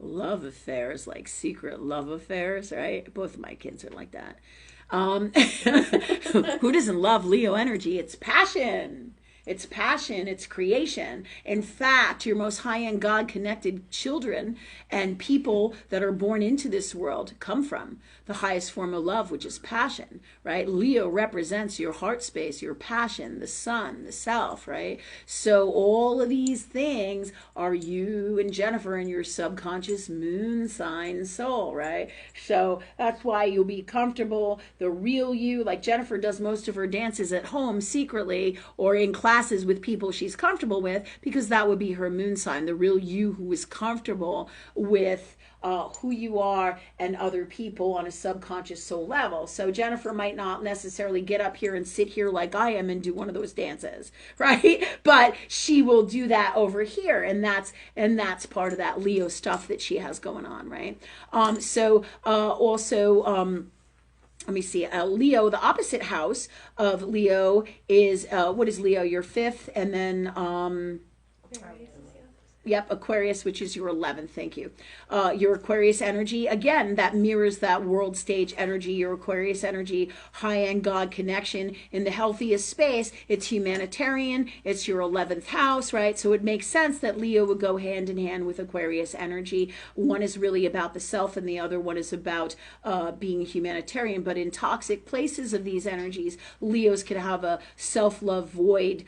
Love affairs, like secret love affairs, right? Both of my kids are like that. Who doesn't love Leo energy? It's passion. It's passion, it's creation. In fact, your most high-end God-connected children and people that are born into this world come from the highest form of love, which is passion, right? Leo represents your heart space, your passion, the sun, the self, right? So all of these things are you and Jennifer and your subconscious moon sign soul, right? So that's why you'll be comfortable. The real you, like Jennifer does most of her dances at home secretly or in classes with people she's comfortable with, because that would be her moon sign, the real you who is comfortable with who you are and other people on a subconscious soul level. So Jennifer might not necessarily get up here and sit here like I am and do one of those dances, right? But she will do that over here, and that's part of that Leo stuff that she has going on, right? Let me see. Leo, the opposite house of Leo is what is Leo? Your 5th, and then Aquarius, which is your 11th. Thank you. Your Aquarius energy, again, that mirrors that world stage energy, your Aquarius energy, high-end God connection in the healthiest space. It's humanitarian. It's your 11th house, right? So it makes sense that Leo would go hand in hand with Aquarius energy. One is really about the self, and the other one is about being humanitarian. But in toxic places of these energies, Leos can have a self-love void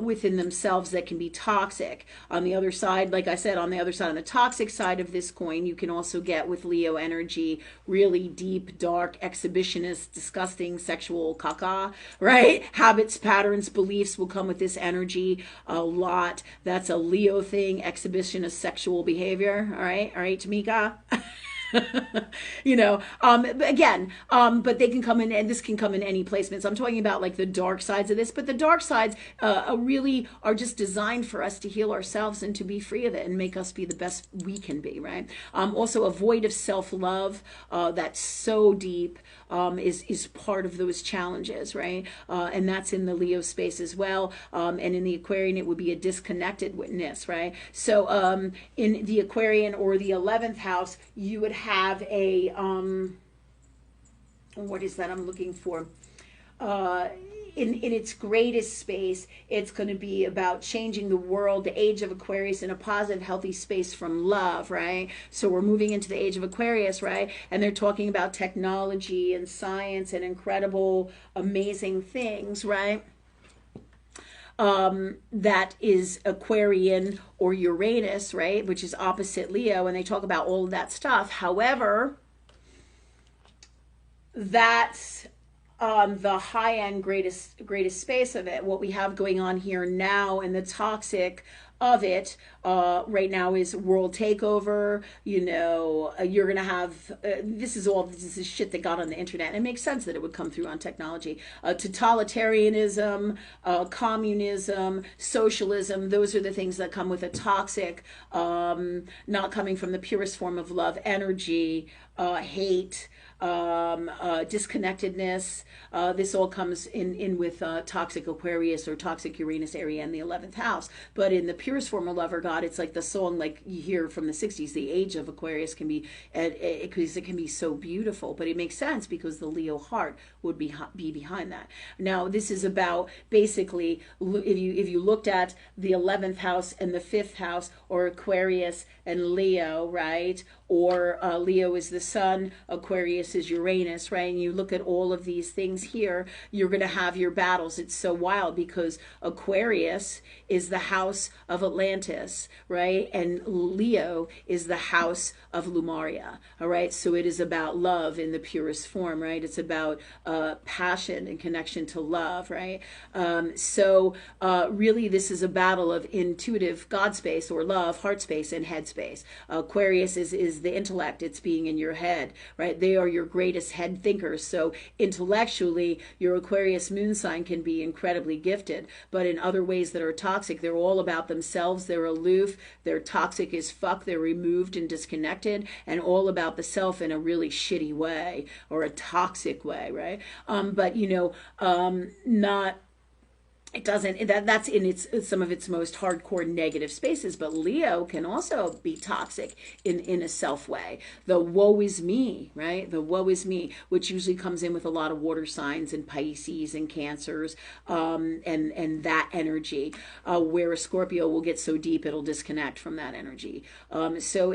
within themselves that can be toxic. On the other side, like I said, on the other side, on the toxic side of this coin, you can also get with Leo energy really deep, dark, exhibitionist, disgusting, sexual caca, right? Habits, patterns, beliefs will come with this energy a lot. That's a Leo thing, exhibitionist sexual behavior. All right, Tamika? But they can come in, and this can come in any placements. I'm talking about like the dark sides of this, but the dark sides really are just designed for us to heal ourselves and to be free of it and make us be the best we can be, right? Also a void of self-love that's so deep is part of those challenges, right? And that's in the Leo space as well. And in the Aquarian, it would be a disconnectedness, right? So in the Aquarian or the 11th house, you would have a, what is that I'm looking for? In its greatest space, it's going to be about changing the world, the age of Aquarius, in a positive, healthy space from love, right? So we're moving into the age of Aquarius, right? And they're talking about technology and science and incredible, amazing things, right? That is Aquarian or Uranus, right? Which is opposite Leo, and they talk about all of that stuff. However, that's the high-end greatest space of it. What we have going on here now in the toxic of it right now is world takeover. You're gonna have this is shit that got on the internet, and it makes sense that it would come through on technology. Totalitarianism, communism, socialism, those are the things that come with a toxic, not coming from the purest form of love, energy, hate, disconnectedness. This all comes in with toxic Aquarius or toxic Uranus area in the 11th house. But in the purest form of love or God, it's like the song like you hear from the 60s, the age of Aquarius can be, because it can be so beautiful. But it makes sense because the Leo heart would be behind that. Now, this is about basically, if you looked at the 11th house and the 5th house, or Aquarius and Leo, right? or Leo is the sun, Aquarius is Uranus, right? And you look at all of these things here, you're going to have your battles. It's so wild because Aquarius is the house of Atlantis, right? And Leo is the house of Lumaria, all right? So it is about love in the purest form, right? It's about passion and connection to love, right? Really this is a battle of intuitive God space or love, heart space, and head space. Aquarius is the intellect. It's being in your head, right? They are your greatest head thinkers. So intellectually, your Aquarius moon sign can be incredibly gifted, but in other ways that are toxic, they're all about themselves. They're aloof. They're toxic as fuck. They're removed and disconnected and all about the self in a really shitty way or a toxic way, right? But not it doesn't that's in its some of its most hardcore negative spaces. But Leo can also be toxic in a self way. The woe is me, right? The woe is me, which usually comes in with a lot of water signs and Pisces and Cancers, and that energy, where a Scorpio will get so deep it'll disconnect from that energy. So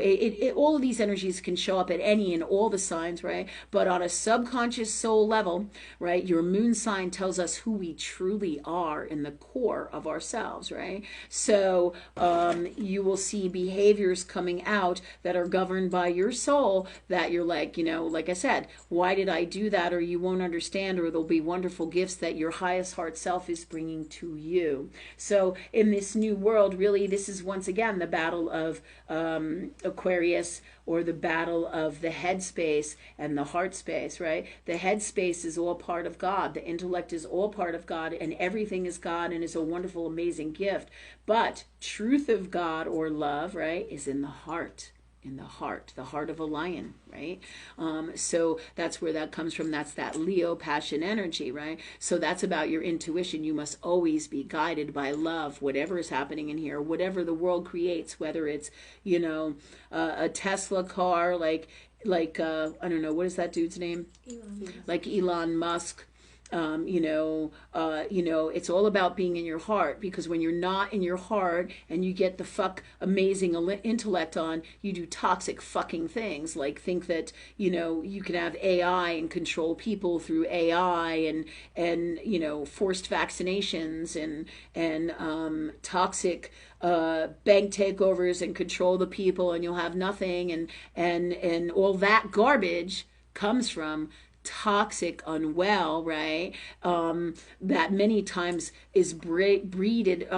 all of these energies can show up at any and all the signs, right? But on a subconscious soul level, right, your moon sign tells us who we truly are in the core of ourselves, right? So you will see behaviors coming out that are governed by your soul that you're like, like I said, why did I do that? Or you won't understand, or there'll be wonderful gifts that your highest heart self is bringing to you. So in this new world, really, this is once again the battle of Aquarius, or the battle of the head space and the heart space, right? The head space is all part of God. The intellect is all part of God, and everything is God and is a wonderful, amazing gift. But truth of God or love, right, is in the heart. In the heart of a lion, right? So that's where that comes from. That's that Leo passion energy, right? So that's about your intuition. You must always be guided by love, whatever is happening in here, whatever the world creates, whether it's, a Tesla car, like I don't know, what is that dude's name? Like Elon Musk. It's all about being in your heart, because when you're not in your heart and you get the fuck amazing intellect on, you do toxic fucking things, like think that, you can have AI and control people through AI and forced vaccinations and toxic bank takeovers and control the people, and you'll have nothing, and all that garbage comes from toxic, unwell, right? That many times is breeded,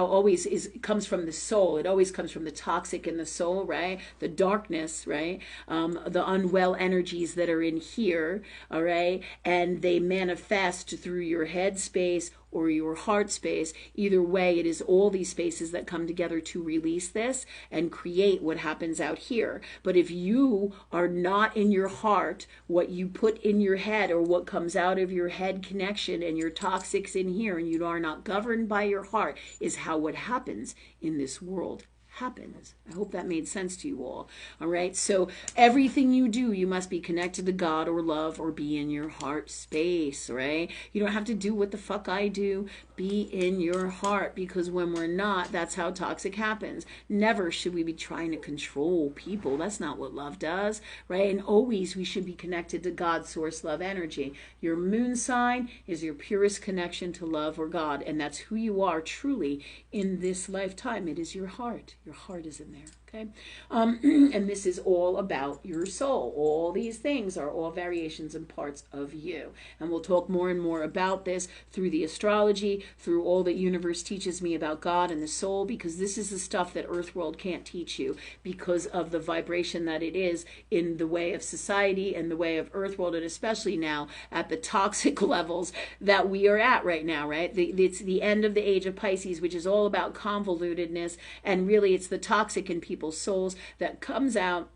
comes from the soul. It always comes from the toxic in the soul, right? The darkness, right? The unwell energies that are in here, all right? And they manifest through your head space or your heart space. Either way, it is all these spaces that come together to release this and create what happens out here. But if you are not in your heart, what you put in your head or what comes out of your head connection, and your toxics in here, and you are not governed by your heart, is how what happens in this world happens. I hope that made sense to you all. All right. So everything you do, you must be connected to God or love, or be in your heart space, right? You don't have to do what the fuck I do. Be in your heart, because when we're not, that's how toxic happens. Never should we be trying to control people. That's not what love does, right? And always we should be connected to God's source love energy. Your moon sign is your purest connection to love or God, and that's who you are truly in this lifetime. It is your heart. Your heart is in there, okay? And this is all about your soul. All these things are all variations and parts of you. And we'll talk more and more about this through the astrology, through all that universe teaches me about God and the soul, because this is the stuff that Earth World can't teach you because of the vibration that it is in the way of society and the way of Earth World, and especially now at the toxic levels that we are at right now, right? It's the end of the age of Pisces, which is all about convolutedness, and really it's the toxic in people's souls that comes out.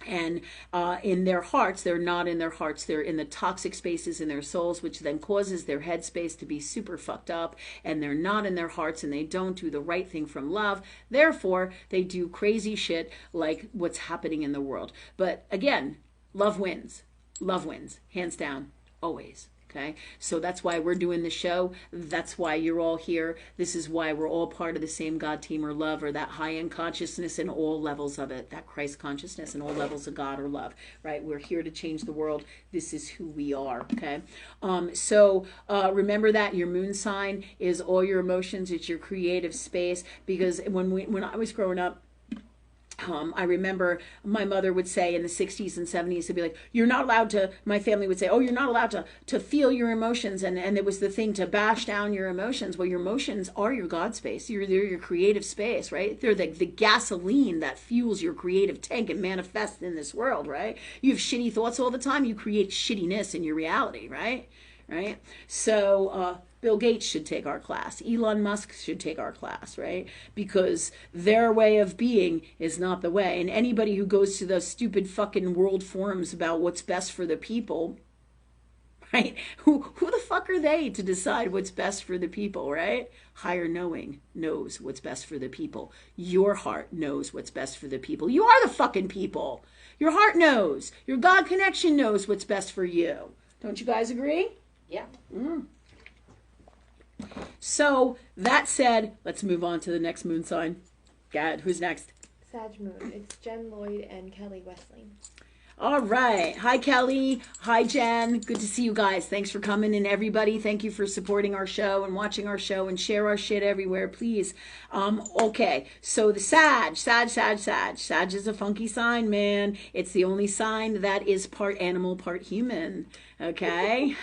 And in their hearts, they're not in their hearts, they're in the toxic spaces in their souls, which then causes their headspace to be super fucked up, and they're not in their hearts, and they don't do the right thing from love. Therefore, they do crazy shit like what's happening in the world. But again, love wins, hands down, always. Okay, so that's why we're doing the show. That's why you're all here. This is why we're all part of the same God, team, or love, or that high-end consciousness in all levels of it, that Christ consciousness in all levels of God or love, right? We're here to change the world. This is who we are, okay? So remember that your moon sign is all your emotions. It's your creative space, because when I was growing up, I remember my mother would say in the 60s and 70s, to be like, you're not allowed to, my family would say, oh, you're not allowed to feel your emotions. And it was the thing to bash down your emotions. Well, your emotions are your God space. They're your creative space, right? They're the gasoline that fuels your creative tank and manifests in this world, right? You have shitty thoughts all the time. You create shittiness in your reality, right? Right? So, Bill Gates should take our class. Elon Musk should take our class, right? Because their way of being is not the way. And anybody who goes to those stupid fucking world forums about what's best for the people, right? Who the fuck are they to decide what's best for the people, right? Higher knowing knows what's best for the people. Your heart knows what's best for the people. You are the fucking people. Your heart knows. Your God connection knows what's best for you. Don't you guys agree? Yeah. So that said, let's move on to the next moon sign. Gad, who's next? Sag Moon. It's Jen Lloyd and Kelly Westling. All right. Hi, Kelly. Hi, Jen. Good to see you guys. Thanks for coming in, everybody. Thank you for supporting our show and watching our show, and share our shit everywhere, please. Okay. So the Sag. Sag is a funky sign, man. It's the only sign that is part animal, part human. Okay.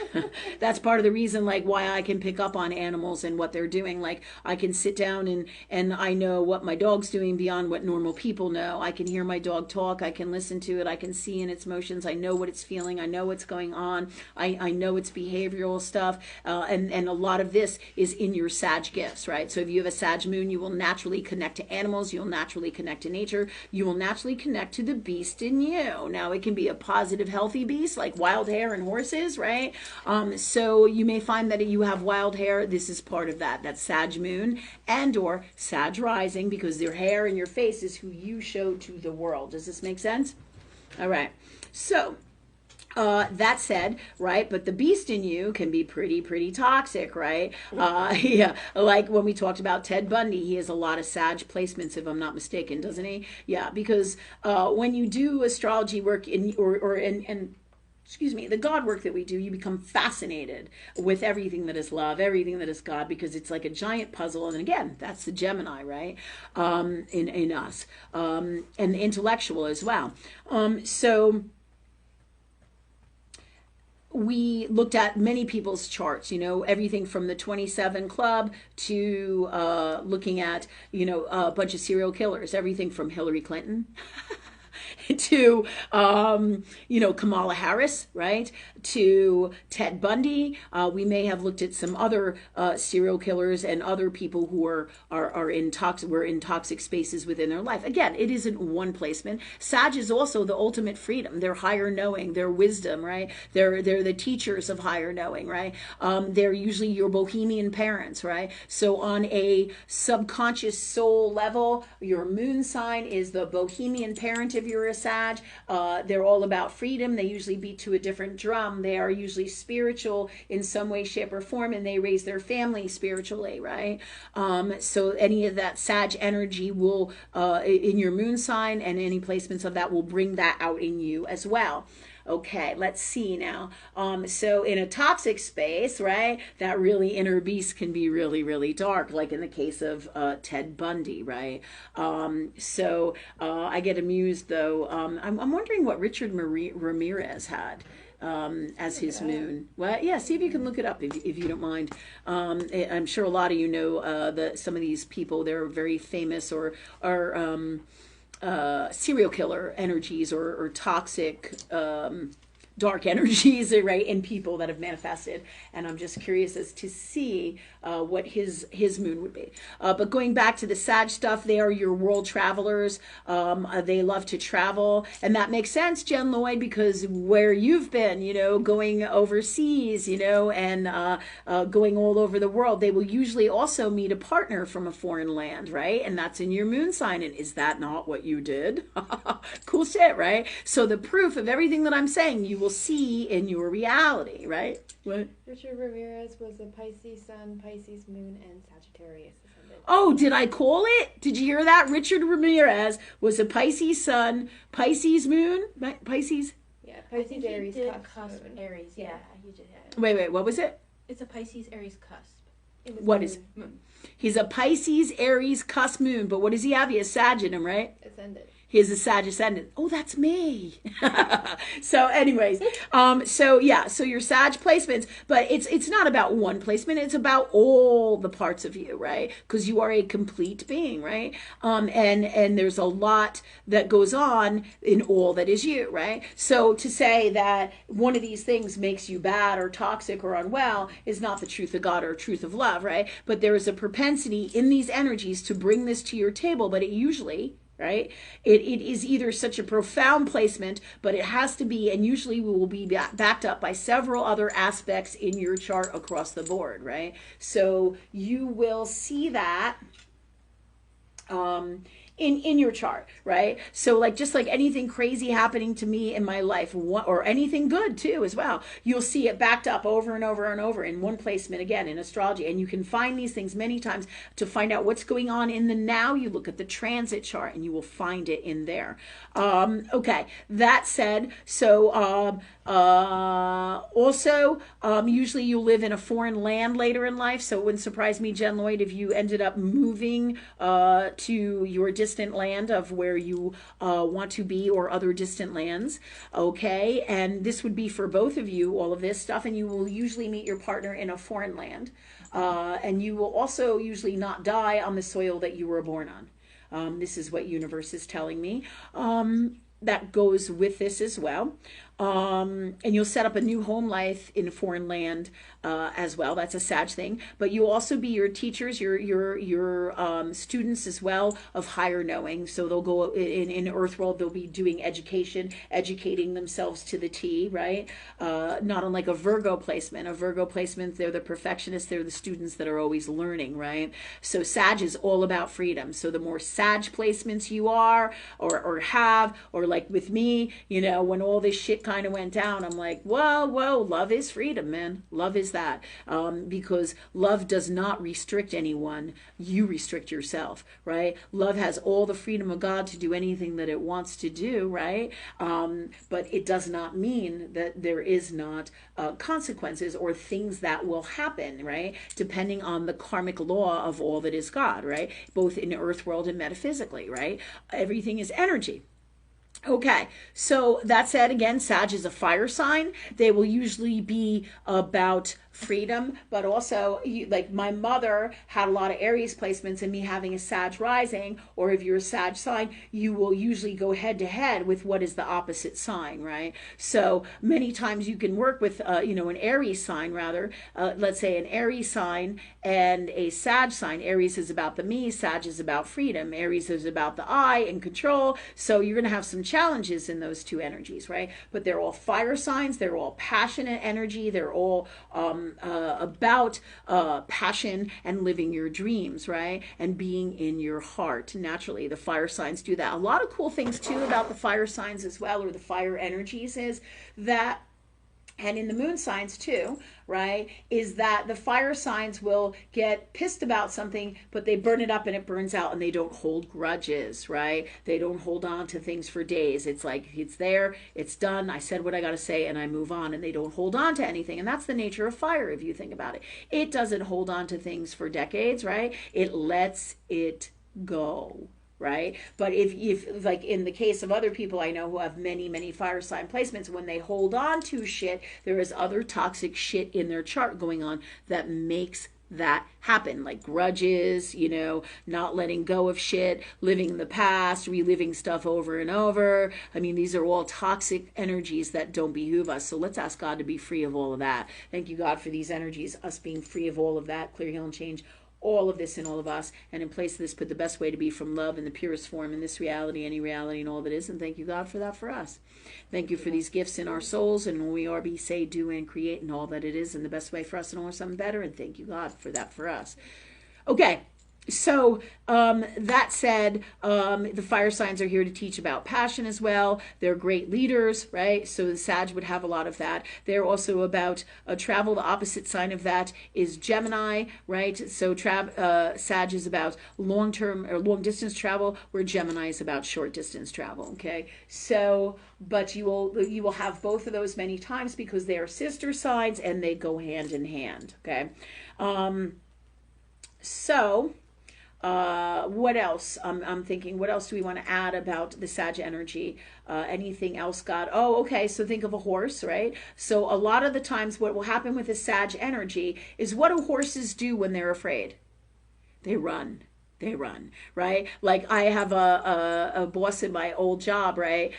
That's part of the reason, like, why I can pick up on animals and what they're doing. Like, I can sit down and I know what my dog's doing beyond what normal people know. I can hear my dog talk. I can listen to it. I can see in its motions. I know what it's feeling. I know what's going on. I know its behavioral stuff. And a lot of this is in your Sag gifts, right? So if you have a Sag moon, you will naturally connect to animals. You'll naturally connect to nature. You will naturally connect to the beast in you. Now, it can be a positive, healthy beast like wild hair and horses, right? So you may find that you have wild hair. This is part of that. That's Sag moon and or Sag rising, because your hair and your face is who you show to the world. Does this make sense? All right. So that said, right, but the beast in you can be pretty toxic, right? Yeah, like when we talked about Ted Bundy, he has a lot of Sag placements, if I'm not mistaken, doesn't he? Yeah, because when you do astrology work excuse me, the God work that we do, you become fascinated with everything that is love, everything that is God, because it's like a giant puzzle. And again, that's the Gemini, right? In us, and intellectual as well. So we looked at many people's charts, everything from the 27 Club to looking at, a bunch of serial killers, everything from Hillary Clinton to, Kamala Harris, right? To Ted Bundy. We may have looked at some other serial killers and other people who are in toxic spaces within their life. Again, it isn't one placement. Sag is also the ultimate freedom. They're higher knowing, their wisdom, right? They're the teachers of higher knowing, right? They're usually your bohemian parents, right? So on a subconscious soul level, your moon sign is the bohemian parent if you're a Sag. They're all about freedom. They usually beat to a different drum. They are usually spiritual in some way, shape, or form, and they raise their family spiritually, right? So any of that Sag energy will, in your moon sign, and any placements of that will bring that out in you as well. Okay, let's see now. So in a toxic space, right, that really inner beast can be really dark, like in the case of Ted Bundy, right? So I get amused, though. I'm wondering what Richard Ramirez had as his moon. Well, yeah, see if you can look it up if you don't mind. I'm sure a lot of you know some of these people. They're very famous or serial killer energies or toxic dark energies, right, in people that have manifested. And I'm just curious as to see what his moon would be. But going back to the Sag stuff, they are your world travelers. They love to travel. And that makes sense, Jen Lloyd, because where you've been, going overseas, and going all over the world, they will usually also meet a partner from a foreign land, right? And that's in your moon sign. And is that not what you did? Cool shit, right? So the proof of everything that I'm saying, you will see in your reality, right? What? Richard Ramirez was a Pisces Sun, Pisces Moon, and Sagittarius ascendant. Oh, did I call it? Did you hear that? Richard Ramirez was a Pisces Sun, Pisces Moon, Pisces. Yeah, I Pisces think he Aries did cusp moon. Aries, yeah. He did have. Wait, what was it? It's a Pisces Aries cusp. It was What moon. is He's a Pisces Aries cusp moon, but what does he have? He has Sag in him, right? Ascendant. He is a Sag ascendant. Oh, that's me. So anyways, so your Sag placements, but it's not about one placement. It's about all the parts of you, right? Because you are a complete being, right? And there's a lot that goes on in all that is you, right? So to say that one of these things makes you bad or toxic or unwell is not the truth of God or truth of love, right? But there is a propensity in these energies to bring this to your table, but it usually, right? It is either such a profound placement, but it has to be, and usually will be backed up by several other aspects in your chart across the board, right? So you will see that in your chart, right? So like, just like anything crazy happening to me in my life, or anything good too as well, you'll see it backed up over and over and over in one placement again in astrology. And you can find these things many times to find out what's going on in the now. You look at the transit chart and you will find it in there. Okay, that said, so also usually you live in a foreign land later in life, so it wouldn't surprise me, Jen Lloyd, if you ended up moving to your distant land of where you want to be, or other distant lands. Okay, and this would be for both of you, all of this stuff, and you will usually meet your partner in a foreign land, and you will also usually not die on the soil that you were born on. This is what universe is telling me. That goes with this as well. And you'll set up a new home life in a foreign land as well. That's a Sag thing. But you'll also be your teachers, your students as well of higher knowing. So they'll go in Earth world. They'll be doing education, educating themselves to the T, right? Not unlike a Virgo placement. A Virgo placement, they're the perfectionists. They're the students that are always learning, right? So Sag is all about freedom. So the more Sag placements you are, or have, or like with me, you know, when all this shit kind of went down, I'm like, whoa, love is freedom, man. Love is that. Because love does not restrict anyone. You restrict yourself, right? Love has all the freedom of God to do anything that it wants to do, right? But it does not mean that there is not consequences or things that will happen, right? Depending on the karmic law of all that is God, right? Both in earth world and metaphysically, right? Everything is energy. Okay, so that said, again, Sag is a fire sign. They will usually be about freedom, but also, like my mother had a lot of Aries placements, and me having a Sag rising, or if you're a Sag sign, you will usually go head to head with what is the opposite sign, right? So many times you can work with, an Aries sign, rather, let's say an Aries sign and a Sag sign. Aries is about the me, Sag is about freedom. Aries is about the I and control. So you're going to have some challenges in those two energies, right? But they're all fire signs. They're all passionate energy. They're all about passion and living your dreams, right? And being in your heart. Naturally, the fire signs do that. A lot of cool things too about the fire signs as well, or the fire energies, is that, and in the moon signs too, right, is that the fire signs will get pissed about something, but they burn it up and it burns out, and they don't hold grudges, right? They don't hold on to things for days. It's like, it's there, it's done, I said what I got to say, and I move on, and they don't hold on to anything. And that's the nature of fire, if you think about it. It doesn't hold on to things for decades, right? It lets it go. Right? But if like in the case of other people I know who have many fire sign placements, when they hold on to shit, there is other toxic shit in their chart going on that makes that happen, like grudges, not letting go of shit, living in the past, reliving stuff over and over. I mean, these are all toxic energies that don't behoove us. So let's ask God to be free of all of that. Thank you, God, for these energies, us being free of all of that, clear, heal, and change all of this in all of us, and in place of this, put the best way to be from love in the purest form in this reality, any reality, and all that is. And thank you, God, for that for us. Thank you for these gifts in our souls, and when we are, be, say, do, and create, and all that it is, and the best way for us, and all something better. And thank you, God, for that for us. Okay, So that said, the fire signs are here to teach about passion as well. They're great leaders, right? So the Sag would have a lot of that. They're also about travel. The opposite sign of that is Gemini, right? So Sag is about long-term or long-distance travel, where Gemini is about short-distance travel. Okay, so but you will have both of those many times because they are sister signs and they go hand in hand. Okay, so. What else? I'm thinking, what else do we want to add about the Sag energy? Anything else, God? Oh, okay. So think of a horse, right? So a lot of the times what will happen with the Sag energy is, what do horses do when they're afraid? They run. They run, right? Like I have a boss in my old job, right?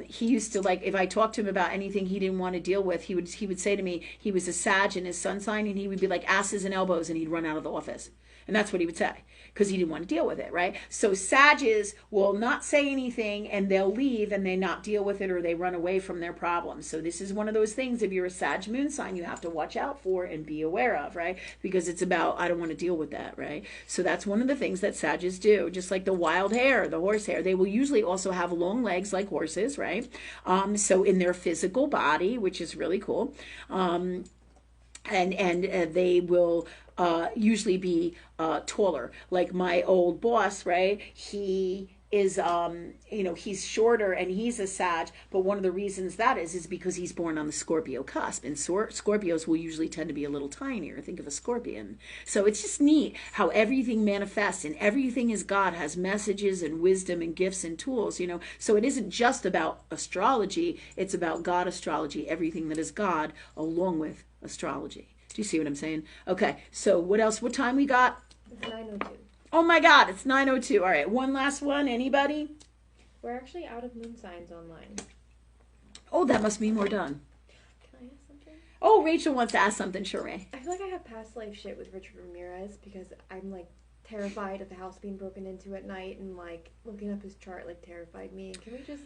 He used to, like, if I talked to him about anything he didn't want to deal with, he would say to me, he was a Sag in his sun sign, and he would be like asses and elbows, and he'd run out of the office. And that's what he would say, because he didn't want to deal with it, right? So Sages will not say anything, and they'll leave, and they not deal with it, or they run away from their problems. So this is one of those things, if you're a Sag moon sign, you have to watch out for and be aware of, right? Because it's about, I don't want to deal with that, right? So that's one of the things that Sages do. Just like the wild hare, the horsehair, they will usually also have long legs like horses, right? So in their physical body, which is really cool. And they will usually be taller. Like my old boss, right? He is, he's shorter and he's a Sag, but one of the reasons that is because he's born on the Scorpio cusp, and Scorpios will usually tend to be a little tinier. Think of a scorpion. So it's just neat how everything manifests, and everything is God, has messages and wisdom and gifts and tools, So it isn't just about astrology, it's about God astrology, everything that is God, along with astrology. Do you see what I'm saying? Okay, so what else? What time we got? It's 9:02. Oh my God, it's 9:02. All right, one last one. Anybody? We're actually out of moon signs online. Oh, that must mean we're done. Can I ask something? Oh, Rachel wants to ask something. Sure, Ray. I feel like I have past life shit with Richard Ramirez, because I'm like terrified of the house being broken into at night, and like looking up his chart like terrified me. Can we just...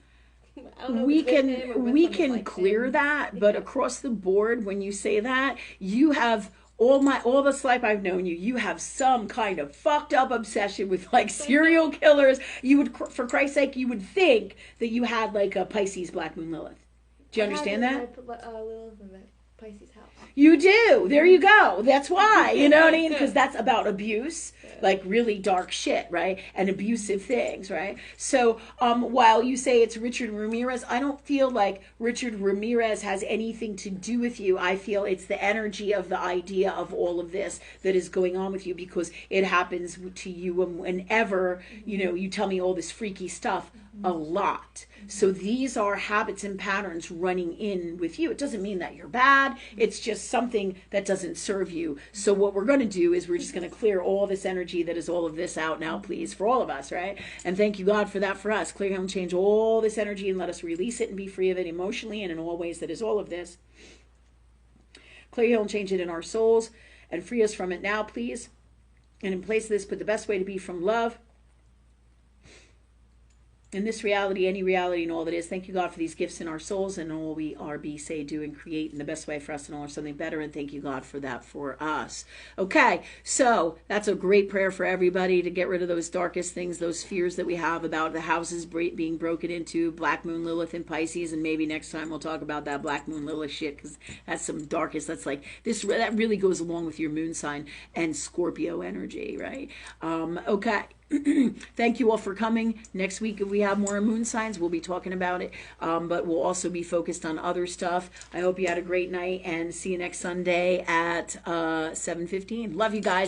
I don't know We if it's with him or with we someone can like clear him. that, but Yeah. across the board, when you say that, you have all the life I've known you, you have some kind of fucked up obsession with like serial killers. You would, for Christ's sake, you would think that you had like a Pisces Black Moon Lilith. Do you understand that? I put Lilith in the Pisces house. You do. There you go. That's why. You know what I mean? Because that's about abuse, like really dark shit, right? And abusive things, right? So while you say it's Richard Ramirez, I don't feel like Richard Ramirez has anything to do with you. I feel it's the energy of the idea of all of this that is going on with you, because it happens to you whenever, you tell me all this freaky stuff a lot. So these are habits and patterns running in with you. It doesn't mean that you're bad. It's just something that doesn't serve you. So what we're going to do is we're just going to clear all this energy that is all of this out now, please, for all of us, right? And thank you, God, for that for us. Clear and change all this energy and let us release it and be free of it emotionally and in all ways that is all of this. Clear, heal, and change it in our souls and free us from it now, please. And in place of this, put the best way to be from love. In this reality, any reality, and all that is. Thank you, God, for these gifts in our souls and all we are, be, say, do, and create in the best way for us and all, or something better. And thank you, God, for that for us. Okay, so that's a great prayer for everybody to get rid of those darkest things, those fears that we have about the houses being broken into, Black Moon, Lilith, and Pisces. And maybe next time we'll talk about that Black Moon, Lilith shit, because that's some darkest. That's like this. That really goes along with your moon sign and Scorpio energy, right? Okay. Thank you all for coming. Next week, if we have more moon signs, we'll be talking about it, but we'll also be focused on other stuff. I hope you had a great night, and see you next Sunday at 7:15. Love you guys.